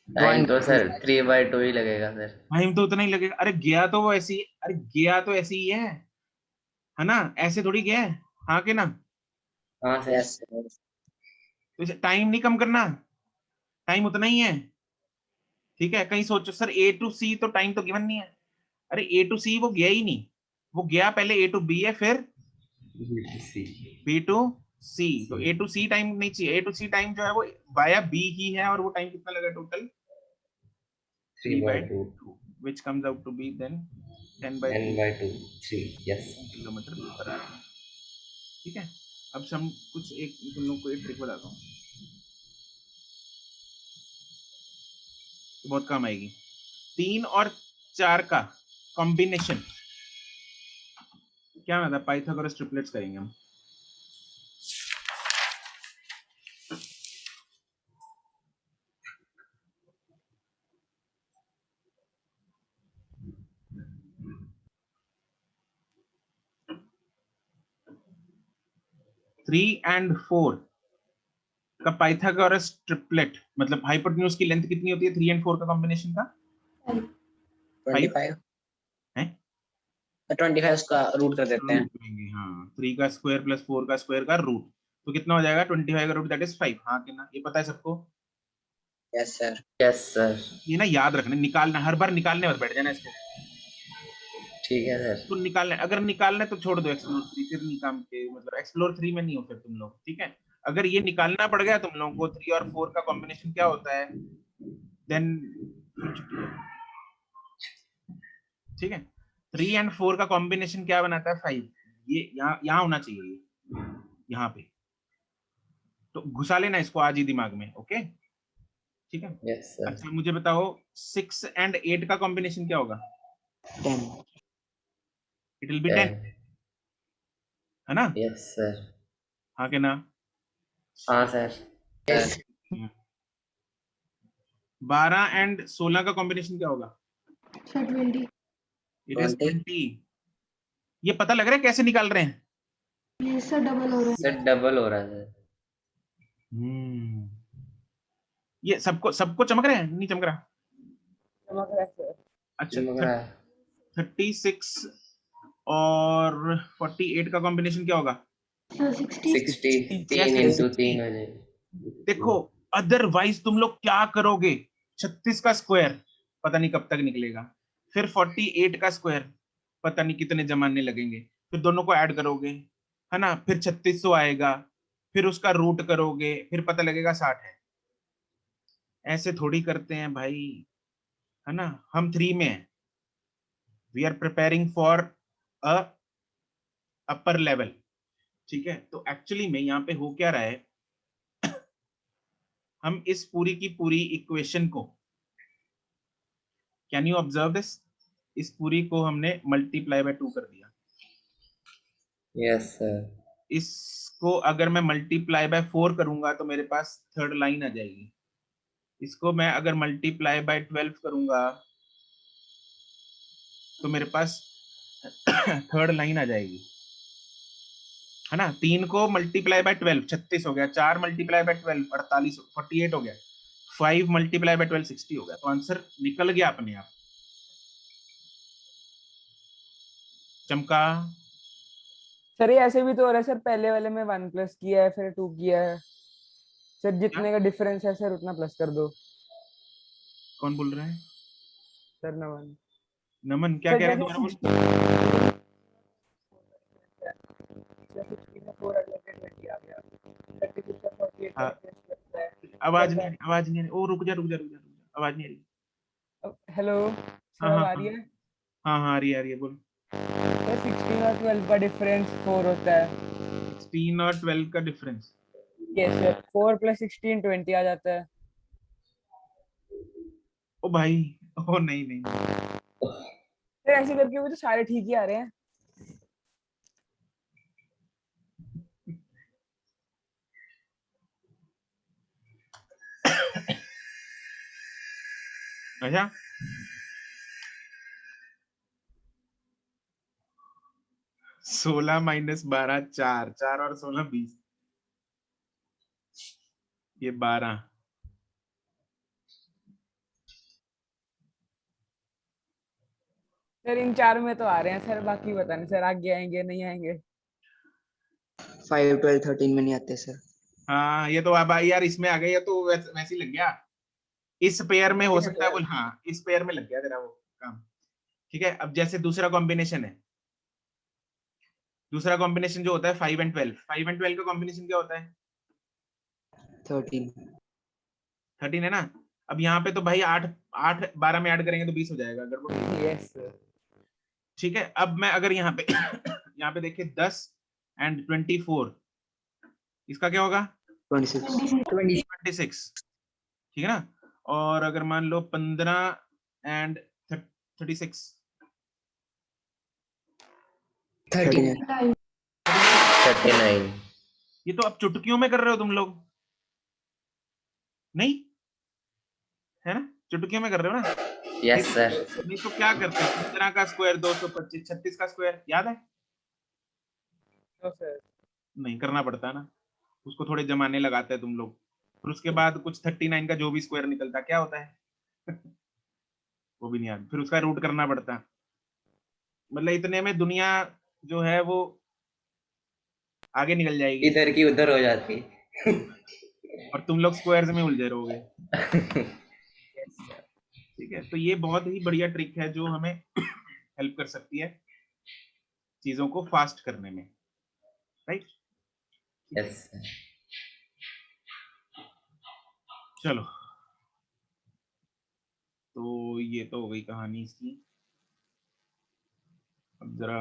टाइम तो सर 3/2 ही लगेगा सर। टाइम तो उतना ही लगेगा। अरे गया तो वो ऐसे ही, अरे गया तो ऐसे ही है ना? ऐसे थोड़ी गया है, हाँ के ना? हाँ सर। यस तो टाइम नहीं कम करना, टाइम उतना ही है। ठीक है, कहीं सोचो सर A to C तो टाइम तो गिवन नहीं है। अरे A to C वो गया ही नहीं, वो गया पहले A to B है, फिर BTC B to C। तो A to C टाइम नहीं चाहिए। A to C टाइम जो है वो वाया B ही है, और वो टाइम कितना लगा total? 3/2 3/2, which comes out to be then 10/2 10/2 3 yes. Kilometre per hour. ठीक है, अब हम कुछ एक तुम लोग को एक ट्रिक बताता हूँ, तो बहुत काम आएगी। 3 और 4 का कॉम्बिनेशन क्या होता है? पाइथागोरस ट्रिपलेट्स करेंगे हम। थ्री एंड 4 का पाइथागोरस ट्रिपलेट, मतलब हाइपोटेन्यूज की लेंथ कितनी होती है 3 और 4 का कॉम्बिनेशन का? 25 है 25 का रूट कर देते हैं। रूट लेंगे, हाँ। 3 का स्क्वायर प्लस 4 का स्क्वायर का रूट, तो कितना हो जाएगा? 25 का रूट, दैट इज 5। हाँ कि ना? ये पता है सबको? Yes sir. Yes sir. ये ना याद रखना, निकालना हर बार, निकालने मत बैठ जाना इसको। ठीक है सर। तो निकालना, अगर निकालना है तो छोड़ दो एक्सप्लोर 3, फिर नहीं काम के, मतलब एक्सप्लोर 3 में नहीं हो फिर तुम लोग। ठीक है, अगर ये निकालना पड़ गया तुम लोगों को 3 और 4 का कॉम्बिनेशन क्या होता है, देन ठीक है, 3 एंड 4 का कॉम्बिनेशन क्या बनाता है? 5। ये यहाँ होना चाहिए, ये यहाँ पे। तो घुसा लेना इसको आज ही दिमाग में, ओके? ठीक है, यस सर। अच्छा मुझे बताओ 6 एंड 8 का कॉम्बिनेशन क्या होगा? 10 इट विल बी 10, है ना? Yes sir. हाँ के ना? हाँ सर। यस 12 एंड 16 का कॉम्बिनेशन क्या होगा? सर 20। It is 20 20। ये पता लग रहा है कैसे निकाल रहे हैं? ये सर डबल हो रहा है। सर डबल हो रहा है सर। ये सबको सबको चमक रहे हैं? नहीं चमक रहा? चमक रहा है सर। अच्छा, चमक रहा है। 36 और 48 का कॉम्बिनेशन क्या होगा? सर 60। 60 Yes, 3 yes, into 60। 3 हो जाएगी। देखो, अदरवाइज तुम लोग क्या करोगे? 36 का स्क्वायर पता नहीं कब तक निकलेगा, फिर 48 का स्क्वायर पता नहीं कितने जमाने लगेंगे, फिर दोनों को ऐड करोगे, है ना? फिर 3600 आएगा, फिर उसका रूट करोगे, फिर पता लगेगा 60 है। ऐसे थोड़ी करते हैं भाई, है ना? हम 3 में हैं, we are preparing for a upper level. ठीक है, तो एक्चुअली में यहाँ पे हो क्या रहा है, हम इस पूरी की पूरी इक्वेशन को, कैन यू ऑब्जर्व दिस, इस पूरी को हमने मल्टीप्लाई बाय 2 कर दिया। Yes sir. इसको अगर मैं मल्टीप्लाई बाय 4 करूंगा तो मेरे पास थर्ड लाइन आ जाएगी। इसको मैं अगर मल्टीप्लाई बाय 12 करूंगा तो मेरे पास थर्ड लाइन आ जाएगी, है ना। 3 को मल्टीप्लाई बाय 12 36 हो गया, 4 मल्टीप्लाई बाय 12 48 48 हो गया, 5 मल्टीप्लाई बाय 12 60 हो गया। तो आंसर निकल गया अपने आप। चमका। सर ये ऐसे भी तो हो रहा है सर, पहले वाले में 1 प्लस किया है फिर 2 किया है सर, क्या जितने का डिफरेंस है सर उतना प्लस कर दो। कौन बोल रहा है? सर नमन। नमन क्या सर कह रहे हैं, जैसे दोबारा बोल। 16 में 4 अलग है, 20 आ गया, 36 का 48 का हाँ, डिफरेंस लगता है। आवाज कैसा नहीं आ रही, आवाज नहीं आ रही। ओ रुक जा रुक जा रुक जा रुक जा, आवाज नहीं आ रही। हेलो सर, हाँ अब हाँ आ हाँ रही है? हाँ हाँ, आ रही है बोल। सर 16 और 12 का डिफरेंस 4 होता है। 16 और 12 का डिफरेंस। यस सर, 4 प्लस 16 20 आ जाता है। ओ भाई, ओ नहीं नहीं नहीं। सर ऐसे करके वो तो सारे ठीक ही आ रहे हैं। अच्छा, 16 माइनस 12 4, 4 और 16 20, ये 12। सर इन 4 में तो आ रहे हैं सर, बाकी पता नहीं सर आगे आएंगे नहीं आएंगे। 5 12 13 में नहीं आते सर। हाँ ये तो अब यार इसमें आ गई, ये तो वैसे ही लग गया। इस पेयर में हो सकता है बोल, हाँ इस पेयर में लग गया तेरा वो काम। ठीक है, अब जैसे दूसरा कॉम्बिनेशन है, दूसरा कॉम्बिनेशन जो होता है 5 एंड 12, 5 एंड 12 का कॉम्बिनेशन क्या होता है? 13। 13 है ना। अब यहाँ पे तो भाई 8 8 12 में ऐड करेंगे तो 20 हो जाएगा, गड़बड़ हो जाएगी। Yes sir. ठीक है, अब मैं अगर यहाँ पे यहाँ पे देखिए 10 एंड 24, इसका क्या होगा? 26 26। ठीक है ना। और अगर मान लो 15 एंड 36, 13 है। 39। ये तो अब चुटकियों में कर रहे हो तुम लोग, नहीं है ना, चुटकियों में कर रहे हो ना। Yes sir. नहीं तो क्या करते हैं, 15 का स्क्वायर 225, 36 का स्क्वायर याद है? तो सर नहीं करना पड़ता है ना, उसको थोड़े जमाने लगाते हैं तुम लोग। फिर उसके बाद कुछ 39 का जो भी स्क्वायर निकलता है क्या होता है वो भी नहीं आता, फिर उसका रूट करना पड़ता है। मतलब इतने में दुनिया जो है वो आगे निकल जाएगी, इधर की उधर हो जाती। और तुम लोग स्क्वायर्स में उलझे रहोगे। ठीक है, तो ये बहुत ही बढ़िया ट्रिक है जो हमें हेल्प कर सकती है चीजों को फास्ट करने में, राइट। Yes sir. चलो, तो ये तो हो गई कहानी इसकी। अब जरा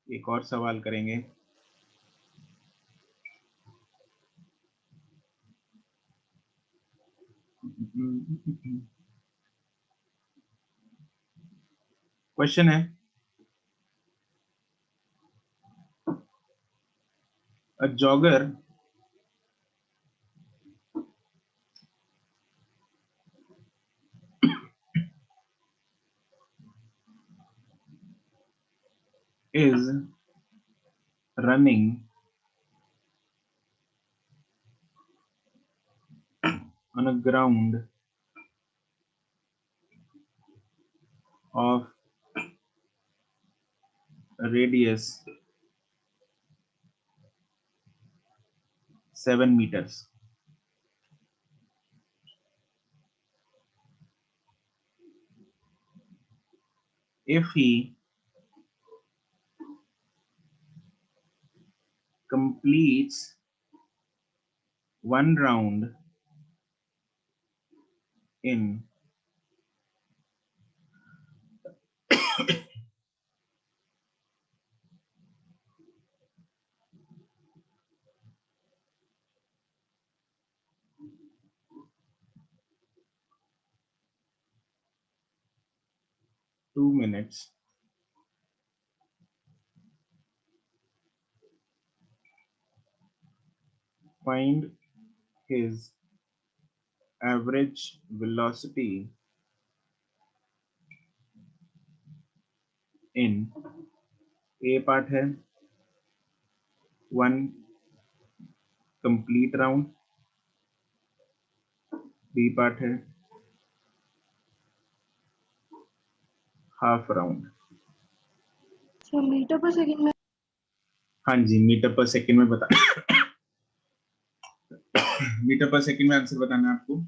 एक और सवाल करेंगे। क्वेश्चन है, अ jogger is running on a ground of a radius 7 meters. If he completes one round in 2 minutes. Find his average velocity in A part है 1 complete round, B part है half round. So मीटर पर second में हाँ जी, metre पर second में बता metre पर second में आंसर बताना है आपको.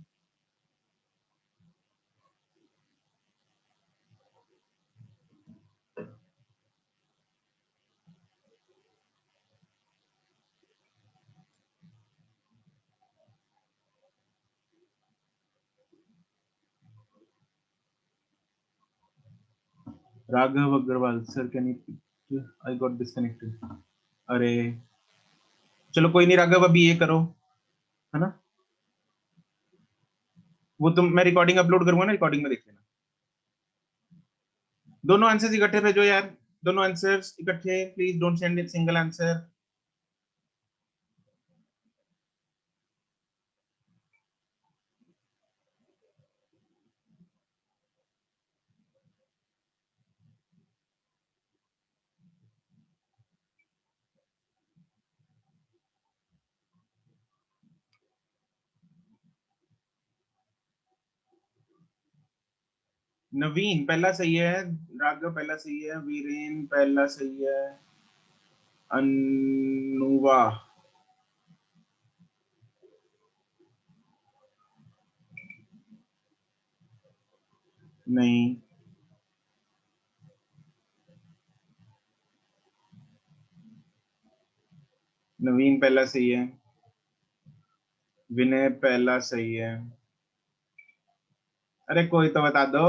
Raghav Agarwal sir, can you, I got disconnected. अरे चलो कोई नहीं राघव, अभी ये करो, है ना. वो तुम, मैं रिकॉर्डिंग अपलोड करूंगा ना, रिकॉर्डिंग में देख लेना. दोनों आंसर्स इकट्ठे भेजो यार, दोनों आंसर्स इकट्ठे, please don't send it single answer. Naveen पहला सही है, राघव पहला सही है, वीरेन पहला सही है, अनुवा नहीं, नवीन पहला सही है, विनय पहला सही है. अरे कोई तो बता दो.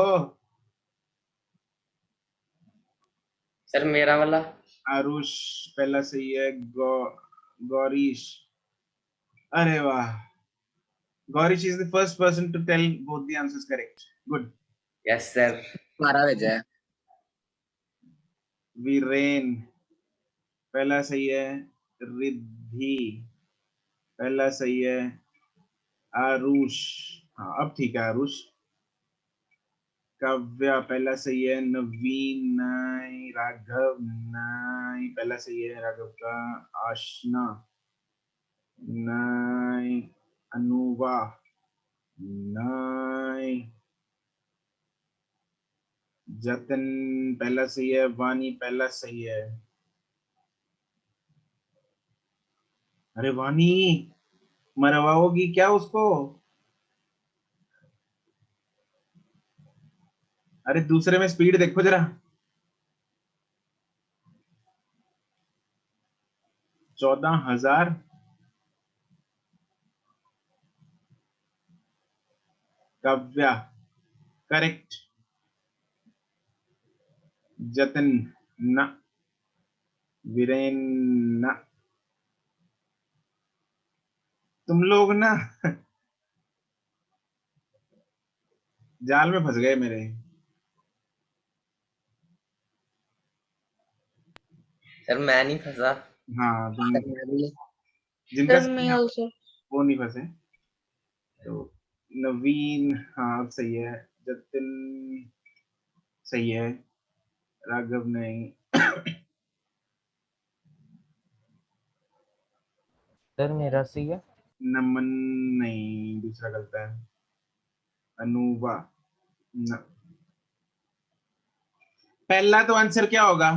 सर मेरा वाला आरुष पहला सही है, गौरीश, अरे वाह, Gourish is the first person to tell both the answers correct. Good. Yes sir. 12 भेजा है. वीरेन पहला सही है, रिद्धि पहला सही है, आरुष, हाँ अब ठीक है आरुष, काव्या पहला सही है, नवीन नहीं, राघव नहीं, पहला सही है राघव का, आशना नहीं, अनुवा नहीं, जतन पहला सही है, वानी पहला सही है. अरे वानी मरवाओगी क्या उसको? अरे दूसरे में स्पीड देखो जरा. 14,000. काव्या करेक्ट, जतन न, वीरेन न. तुम लोग ना जाल में फंस गए मेरे. सर मैं नहीं फंसा. हाँ तुम, जिनका सर सही मैं है, आल्सो वो नहीं फंसे. तो नवीन हाँ अब सही है, जतिन सही है, राघव नहीं, सर मेरा सही है. नमन नहीं, दूसरा गलत है, अनुवा न. पहला तो आंसर क्या होगा?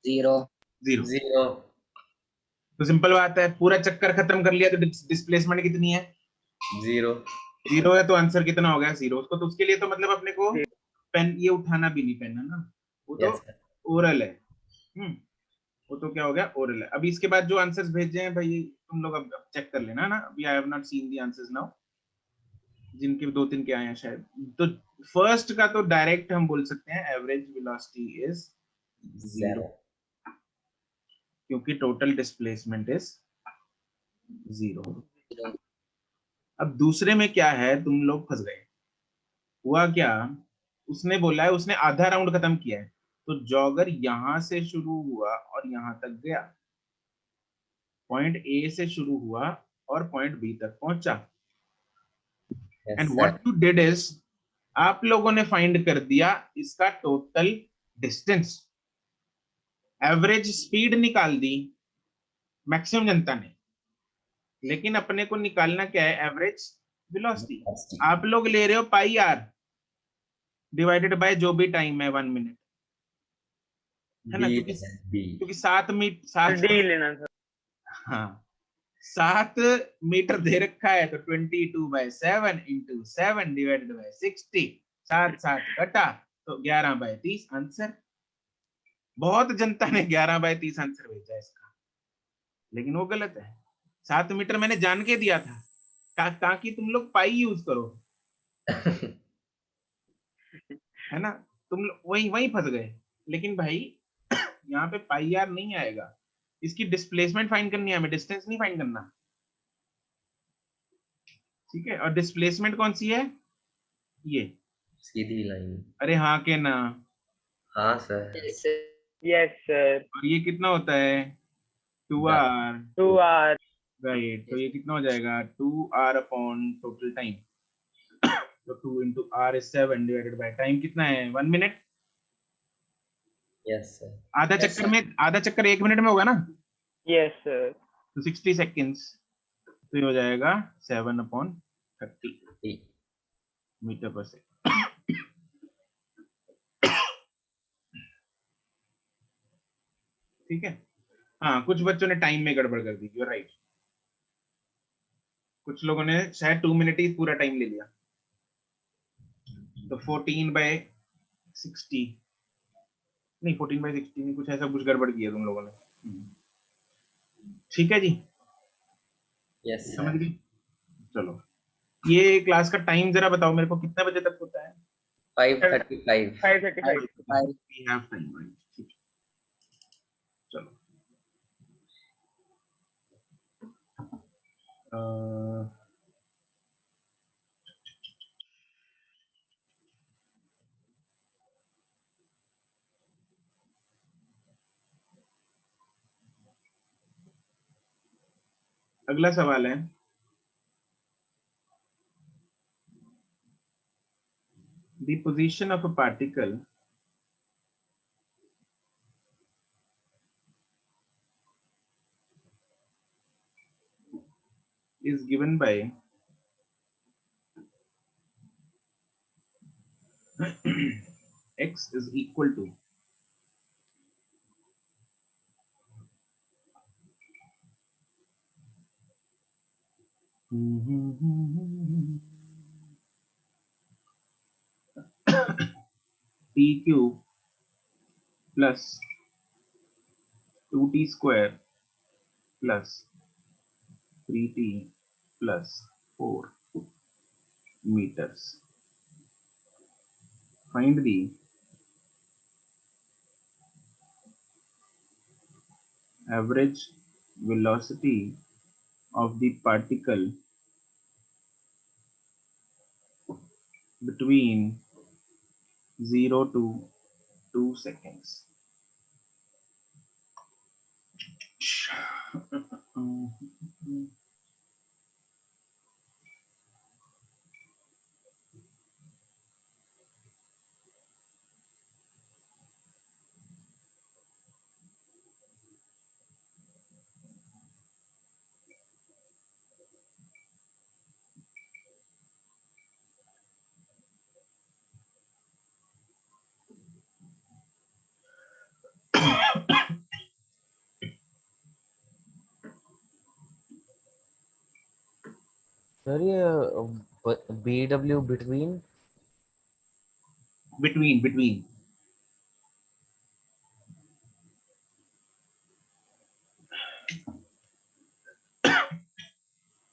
0. 0. 0. तो सिंपल बात है, पूरा चक्कर खत्म कर लिया तो डिस्प्लेसमेंट कितनी है? 0. 0 है तो आंसर कितना हो गया? 0. उसको तो उसके लिए तो मतलब अपने को पेन ये उठाना भी नहीं, पेन है ना, वो तो यस सर. ओरल है. वो तो क्या हो गया? ओरल है. अभी इसके बाद जो आंसर्स भेजे हैं भाई तुम लोग अब चेक कर लेना ना. अभी I have not seen the answers now, जिनके 2-3 के आए हैं शायद. तो फर्स्ट का तो डायरेक्ट हम बोल सकते हैं एवरेज वेलोसिटी इज 0, 0. क्योंकि टोटल डिस्प्लेसमेंट इज 0. अब दूसरे में क्या है, तुम लोग फंस गए. हुआ क्या उसने बोला है उसने आधा राउंड खत्म किया है, तो जॉगर यहां से शुरू हुआ और यहां तक गया, पॉइंट ए से शुरू हुआ और पॉइंट बी तक पहुंचा। Yes and sir. What you did is, आप लोगों ने फाइंड कर दिया इसका टोटल डिस्टेंस, एवरेज स्पीड निकाल दी मैक्सिमम जनता ने, लेकिन अपने को निकालना क्या है, एवरेज वेलोसिटी। आप लोग ले रहे हो पाई आर डिवाइडेड बाय जो भी टाइम है 1 मिनट, है ना, डी क्योंकि डी। क्योंकि 7 डी लेना था। हाँ 7 मीटर दे रखा है, तो 22/7 इंटू 7 डिवाइडेड बाय 60, 7 घटा तो 11/30 आंसर। बहुत जनता ने 11/30 आंसर भेजा इसका, लेकिन वो गलत है। 7 मीटर मैंने जान के दिया था ताकि तुम लोग पाई यूज करो, है ना, तुम लोग वही वही फंस गए। लेकिन भाई यहाँ पे पाई आर नहीं आएगा, इसकी डिस्प्लेसमेंट फाइंड करनी है हमें, डिस्टेंस नहीं फाइंड करना, ठीक है। और डिस्प्लेसमेंट कौन सी है, ये, सीधी लाइन। अरे हाँ के ना, हाँ sir. Yes, sir. Yes sir. और ये कितना होता है, 2r, 2 आवर। राइट, तो ये कितना हो जाएगा 2r अपॉन टोटल टाइम, तो 2 into R is 7 divided by time कितना है 1 मिनट। Yes sir. आधा Yes, चक्कर sir. में, आधा चक्कर 1 मिनट में होगा ना, यस सर। तो 60 सेकेंड्स, तो ये हो जाएगा 7/30 डी। Metre per second. ठीक है। हाँ कुछ बच्चों ने टाइम में गड़बड़ कर दी, यू राइट, कुछ लोगों ने शायद 2 मिनट ही पूरा टाइम ले लिया, तो 14/60, नहीं 14/60 नहीं, कुछ ऐसा कुछ गड़बड़ किया तुम लोगों ने। ठीक है जी, यस समझ सर। गई। चलो ये क्लास का टाइम जरा बताओ मेरे को, कितने बजे तक होता है। 5:35। 5:35। We have time, right? ठीक है। चलो अगला सवाल है, the position of a particle is given by x is equal to t cube plus 2t square plus 3t plus 4 meters. Find the average velocity of the particle between 0 to 2 seconds. Sir ये BW between. between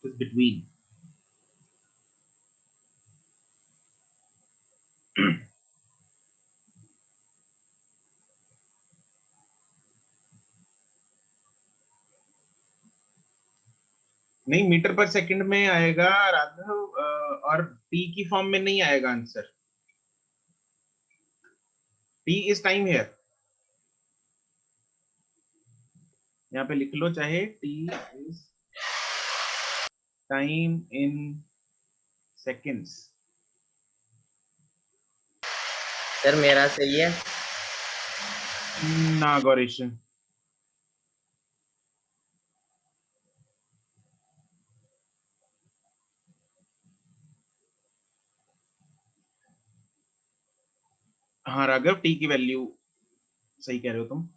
is between नहीं metre पर second में आएगा राघव, और T की form में नहीं आएगा answer. T is time here, यहाँ पे लिख लो चाहे T is time in seconds. Sir मेरा सही है। ना गौरीश, हाँ राघव, टी की वैल्यू सही कह रहे हो तुम।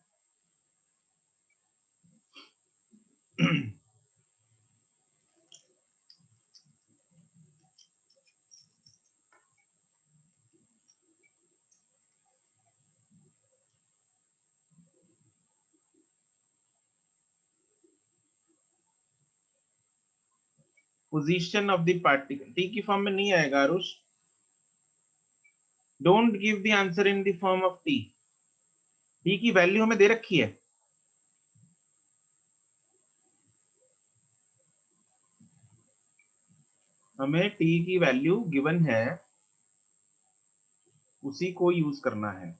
Position of the particle T की फॉर्म में नहीं आएगा Aarush. Don't give the answer in the form of T. T की वैल्यू हमें दे रखी है, हमें टी की वैल्यू गिवन है, उसी को यूज करना है।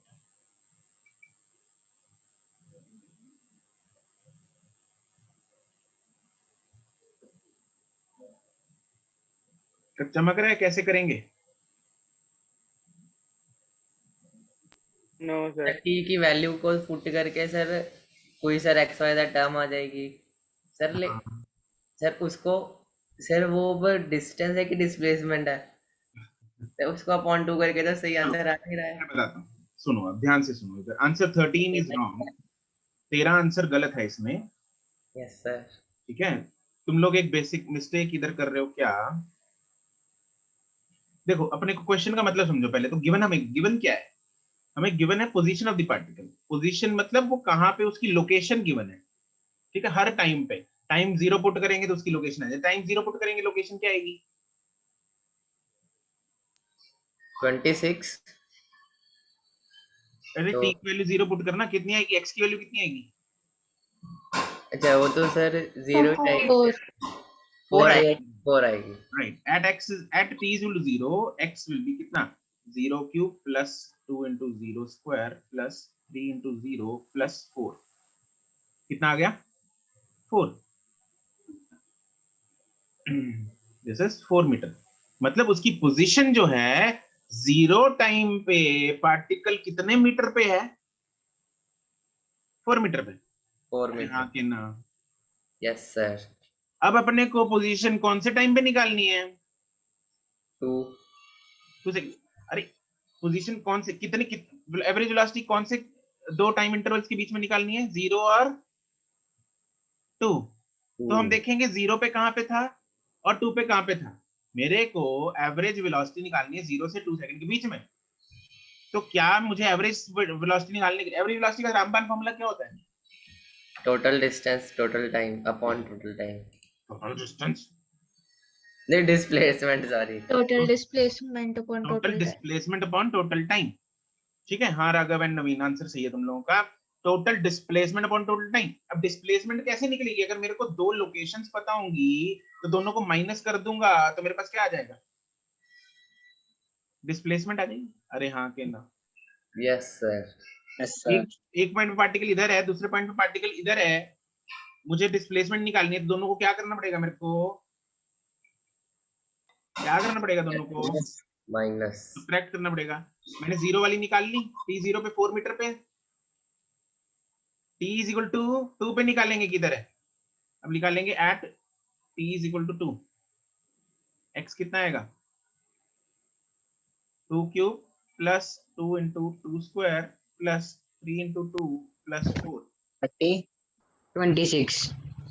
तो चमक रहा है, कैसे करेंगे? No sir. टी की वैल्यू को पुट करके सर कोई sir x y z term आ जाएगी सर। सर उसको सर वो डिस्टेंस है कि डिस्प्लेसमेंट है, तो उसको अपॉन 2 करके तो सही चलो आंसर आ नहीं रहा है। मैं बताता हूँ, सुनो अब ध्यान से सुनो। इधर आंसर 13 इज रॉन्ग, तेरा आंसर गलत है इसमें। Yes sir. ठीक है, तुम लोग एक बेसिक मिस्टेक इधर कर रहे हो क्या। देखो अपने को क्वेश्चन का मतलब समझो पहले तो। गिवन हमें गिवन क्या है? हमें गिवन है position of the particle. Position मतलब वो कहाँ पे उसकी लोकेशन गिवन है। ठीक है, हर टाइम पे टाइम जीरो पुट करेंगे तो उसकी लोकेशन आ जाए, टाइम जीरो पुट करेंगे लोकेशन क्या आएगी? 26। अरे तो टी की वैल्यू जीरो पुट करना, कितनी आएगी? एक्स की वैल्यू कितनी आएगी? अच्छा वो तो सर 0 ही आएगी। 4। 4 आएगी। आएगी, 4 आएगी। Right, at t is equal to 0, x will be कितना? 0 cube plus 2 into 0 square plus 3 into 0 plus 4। कितना आ गया? 4। This is 4 metre. मतलब उसकी पोजीशन जो है जीरो टाइम पे पार्टिकल कितने मीटर पे है? 4 मीटर पे। 4 अरे हाँ मीटर। कि ना? Yes sir. अब अपने को पोजीशन कौन से टाइम पे निकालनी है? 2। 2 सेकंड। अरे पोजीशन कौन से, कितने एवरेज वेलोसिटी कौन से दो टाइम इंटरवल्स के बीच में निकालनी है? 0 और 2। तो हम देखेंगे 0 पे कहां पे था और 2 पे कहां पे था। मेरे को एवरेज वेलोसिटी निकालनी है 0 से 2 सेकंड के बीच में। तो क्या मुझे एवरेज वेलोसिटी निकालने के लिए, एवरेज वेलोसिटी का रामबाण फॉर्मूला क्या होता है? Total distance total time upon total time. Total distance, नहीं displacement sorry. Total displacement upon total total time. Displacement upon total time. ठीक है, हाँ राघव एंड नवीन, आंसर सही है तुम लोगों का। Total displacement upon total time. अब डिस्प्लेसमेंट कैसे निकलेगी? अगर मेरे को दो लोकेशंस पता होंगी तो दोनों को माइनस कर दूंगा तो मेरे पास क्या आ जाएगा? डिस्प्लेसमेंट आ जाएगी। अरे हाँ के ना? Yes sir. एक पॉइंट पे पार्टिकल इधर है, दूसरे पॉइंट पे पार्टिकल इधर है, मुझे डिस्प्लेसमेंट निकालनी है तो दोनों को क्या करना पड़ेगा? मेरे को क्या करना पड़ेगा? दोनों को माइनस। सब्ट्रैक्ट करना पड़ेगा। मैंने जीरो वाली निकाल ली, टी जीरो पे 4 मीटर पे, टी इज इक्वल टू 2 पे निकालेंगे किधर है? अब निकालेंगे at T is equal to 2। X कितना आएगा? 2 cube plus 2 into 2 square plus 3 into 2 plus 4 26.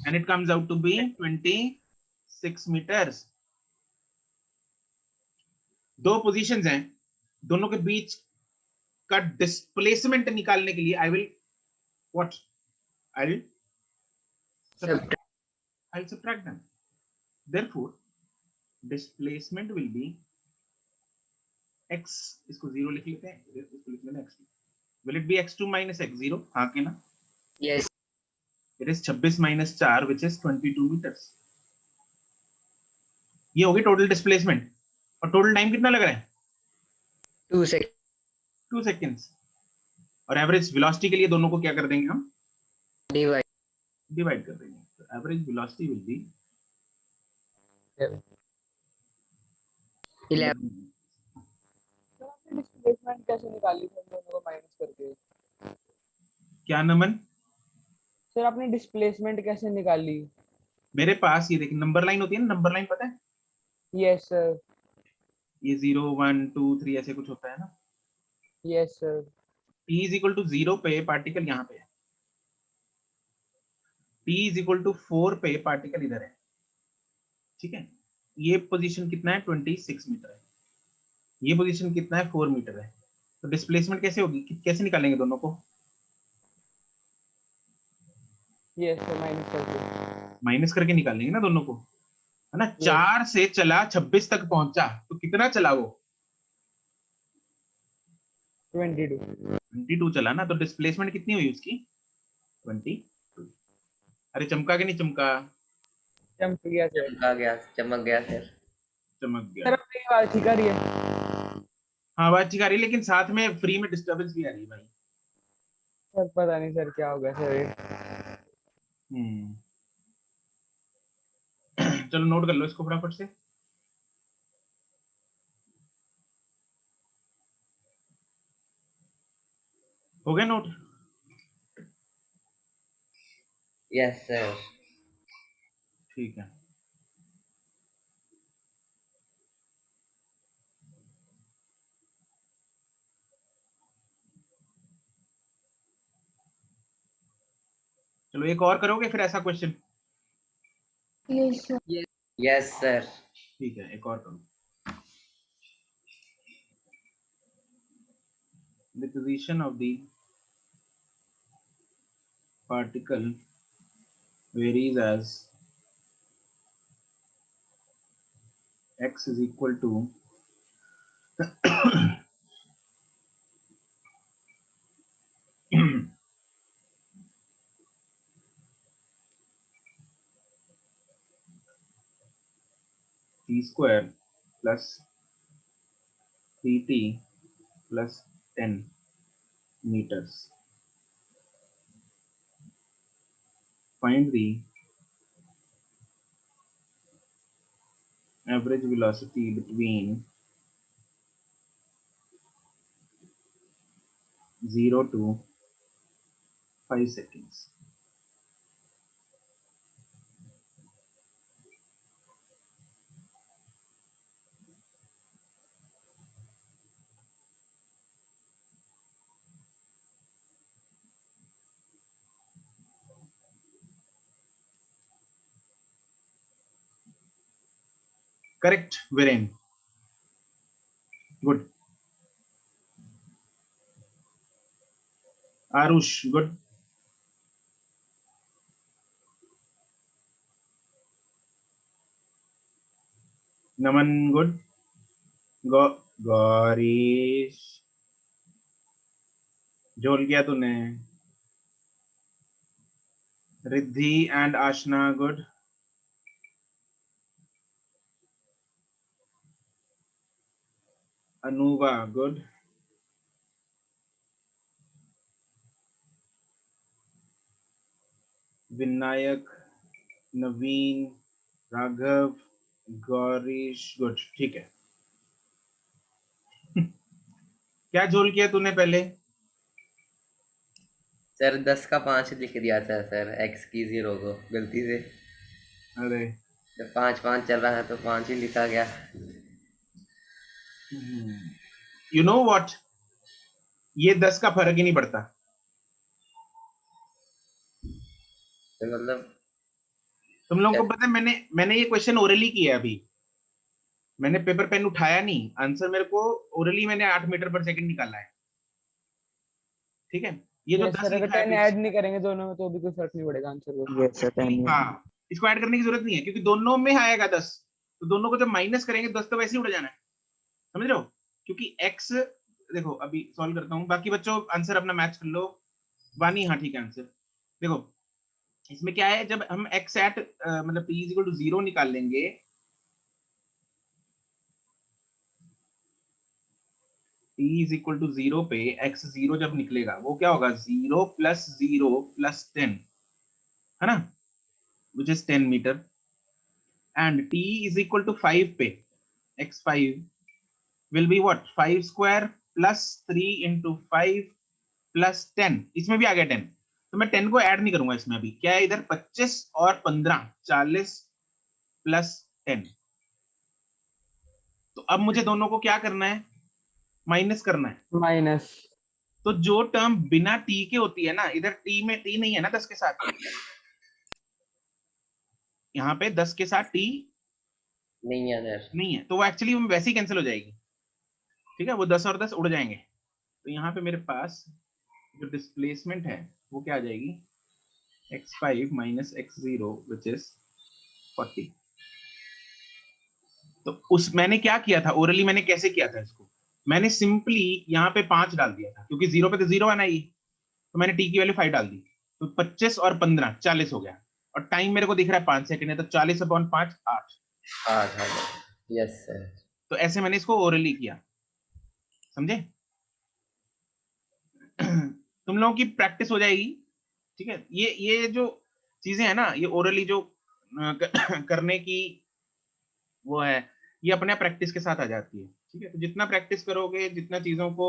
and it comes out to be 26 meters. दो पोजीशंस हैं, दोनों के बीच का डिस्प्लेसमेंट निकालने के लिए I will what I will subtract them. Therefore displacement will be x, इसको 0 लिख लेते हैं, इसको लिख लेते हैं x2. Will it be x2 minus x0? हाँ के ना? Yes. It is 26 minus 4 which is 22 meters. ये होगी टोटल डिस्प्लेसमेंट। और टोटल टाइम कितना लग रहा है? 2 seconds. 2 seconds. और एवरेज वेलोसिटी के लिए दोनों को क्या कर देंगे हम, Divide. डिवाइड कर देंगे। तो average velocity will B 11. Sir आपने डिस्प्लेसमेंट कैसे निकाली सर दोनों को माइनस करके? क्या नमन? सर आपने डिस्प्लेसमेंट कैसे निकाली? मेरे पास ये देखिए नंबर लाइन होती है ना, नंबर लाइन पता है, यस सर। ये 0 1 2 3 ऐसे कुछ होता है ना। Yes sir. t is equal to 0 पे पार्टिकल यहाँ पे है, t इज इक्वल टू 4 पे पार्टिकल इधर है, ठीक है। ये पोजीशन कितना है, 26 मीटर है, ये पोजीशन कितना है, 4 मीटर है। तो डिस्प्लेसमेंट कैसे होगी, कैसे निकालेंगे दोनों को, यस सर, माइनस करके। माइनस करके निकालेंगे ना दोनों को, है ना। Yes. 4 से चला 26 तक पहुंचा, तो कितना चला वो, 22। 22 चला ना, तो डिस्प्लेसमेंट कितनी हुई उसकी, 22। अरे चमका के नहीं चमका, चमक गया सर। चमक गया सर। चमक सर गया। अपनी आवाज ठीक आ रही है? हाँ आवाज ठीक आ रही है, लेकिन साथ में फ्री में डिस्टरबेंस भी आ रही है भाई। सर पता नहीं सर क्या हो गया सर ये। हम्म चलो नोट कर लो इसको फटाफट से। हो गया नोट? Yes sir. ठीक है। चलो एक और करोगे फिर ऐसा question? Yes, sir. Yes sir. ठीक है, एक और करो। The position of the particle varies as x is equal to t square plus 3t plus 10 meters. Find the average velocity between 0 to 5 seconds. Correct, Viren. Good. Arush, good. Naman, good. Gourish, जोल किया तूने। Riddhi and Aashna, good. Anuva, good. Vinayak, Naveen, Raghav, Gaurish, good. ठीक है। क्या जोल किया तूने पहले? सर 10 का 5 लिख दिया था सर, एक्स की 0 को गलती से। अरे जब 5 5 चल रहा है तो 5 ही लिखा गया। यू नो व्हाट, ये 10 का फर्क ही नहीं पड़ता। तो मतलब तुम लोगों को पता है, मैंने ये क्वेश्चन ओरली किया है अभी। मैंने पेपर पेन उठाया नहीं, आंसर मेरे को ओरली मैंने 8 मीटर पर सेकंड निकाला है। ठीक है, ये जो यस 10 सर, अगर लिखा है 10 ऐड नहीं करेंगे दोनों में तो भी कोई फर्क नहीं पड़ेगा आंसर को। Yes, sir. 10 हाँ, इसको ऐड करने की जरूरत नहीं है क्योंकि दोनों में आएगा 10, तो दोनों को जब माइनस करेंगे 10 तो वैसे ही उड़ जाना है, समझ रहे हो। क्योंकि x, देखो अभी सॉल्व करता हूँ, बाकी बच्चों आंसर अपना मैच कर लो। वानी, हाँ ठीक है आंसर। देखो इसमें क्या है, जब हम x एट मतलब t इक्वल टू 0 निकाल लेंगे, t t is equal to 0 पे x 0 जब निकलेगा वो क्या होगा 0 प्लस 0 प्लस 10 है ना, which is 10 metre, and t is equal to 5 पे x 5 will be what 5 square plus 3 into 5 plus 10, इसमें भी आ गया 10, तो मैं 10 को ऐड नहीं करूंगा इसमें अभी, क्या है इधर 25 और 15 40 प्लस 10, तो अब मुझे दोनों को क्या करना है, माइनस करना है। माइनस। तो जो टर्म बिना t के होती है ना, इधर t में t नहीं है ना 10 के साथ, यहाँ पे 10 के साथ t नहीं है सर। नहीं है, तो वो एक्चुअली वैसे ही कैंसिल हो जाएगी, ठीक है, वो 10 और 10 उड़ जाएंगे, तो यहाँ पे मेरे पास जो डिस्प्लेसमेंट है वो क्या आ जाएगी x5 minus x0 which is 40। तो उस मैंने क्या किया था ओरली, मैंने कैसे किया था इसको, मैंने सिंपली यहाँ पे 5 डाल दिया था, क्योंकि 0 पे तो 0 आना ही, तो मैंने t की वैल्यू 5 डाल दी, तो 25 और 15 40 हो गया, और टाइम मेरे को दिख रहा है 5 सेकंड है, तो 40/5 8। Yes sir. तो ऐसे मैंने इसको ओरली किया, समझे? तुम लोगों की प्रैक्टिस हो जाएगी, ठीक है, ये जो चीजें है ना, ये ओरली जो करने की वो है, ये अपने आप प्रैक्टिस के साथ आ जाती है, ठीक है, तो जितना प्रैक्टिस करोगे, जितना चीजों को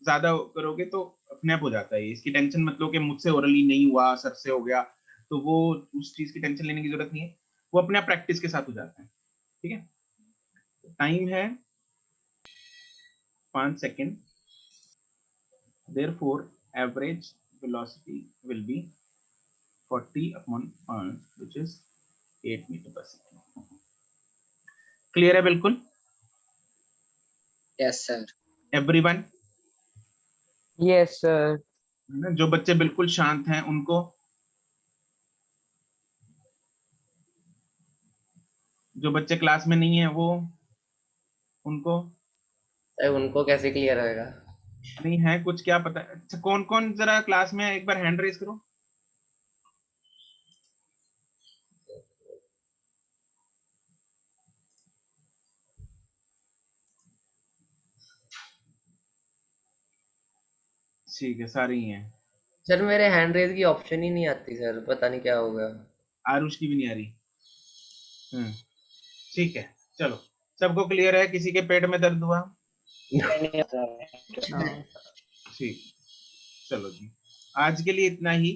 ज्यादा करोगे, तो अपने आप हो जाता है, इसकी टेंशन मत लो कि मुझसे ओरली नहीं हुआ, सर से हो गया, तो वो उस चीज की टेंशन लेने की जरूरत नहीं है, वो अपने आप प्रैक्टिस के साथ हो जाता है, ठीक है। टाइम है 5 second, therefore average velocity will be 40/5 which is 8 metre per second. Clear है बिल्कुल? Yes, sir. Everyone? Yes sir. जो बच्चे बिल्कुल शांत हैं उनको, जो बच्चे क्लास में नहीं है वो, उनको सर उनको कैसे क्लियर होएगा? नहीं है कुछ, क्या पता। अच्छा कौन कौन जरा क्लास में है, एक बार हैंड रेज करो। ठीक है, सारे ही हैं। सर मेरे हैंड रेज की ऑप्शन ही नहीं आती सर, पता नहीं क्या होगा। आरुष की भी नहीं आ रही। ठीक है, चलो, सबको क्लियर है? किसी के पेट में दर्द हुआ? ठीक, चलो जी, आज के लिए इतना ही।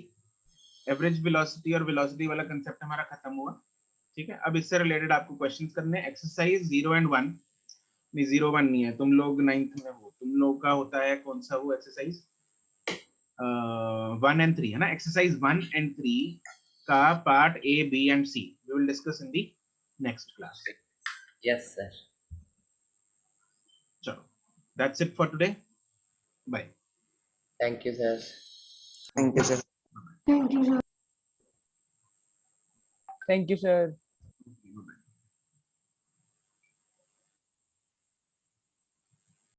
एवरेज वेलोसिटी और वेलोसिटी वाला कंसेप्ट हमारा खत्म हुआ, ठीक है। अब इससे रिलेटेड आपको क्वेश्चंस करने हैं। एक्सरसाइज 0 और 1, नहीं 0 1 नहीं है, तुम लोग 9th में हो, तुम लोग का होता है कौन सा वो एक्सरसाइज 1 and 3 है ना। एक्सरसाइज 1 and 3 का part A, B and C we will discuss in the next class. Yes sir. चलो, that's it for today. Bye. Thank you sir. Thank you, sir. Thank you, sir. Thank you sir.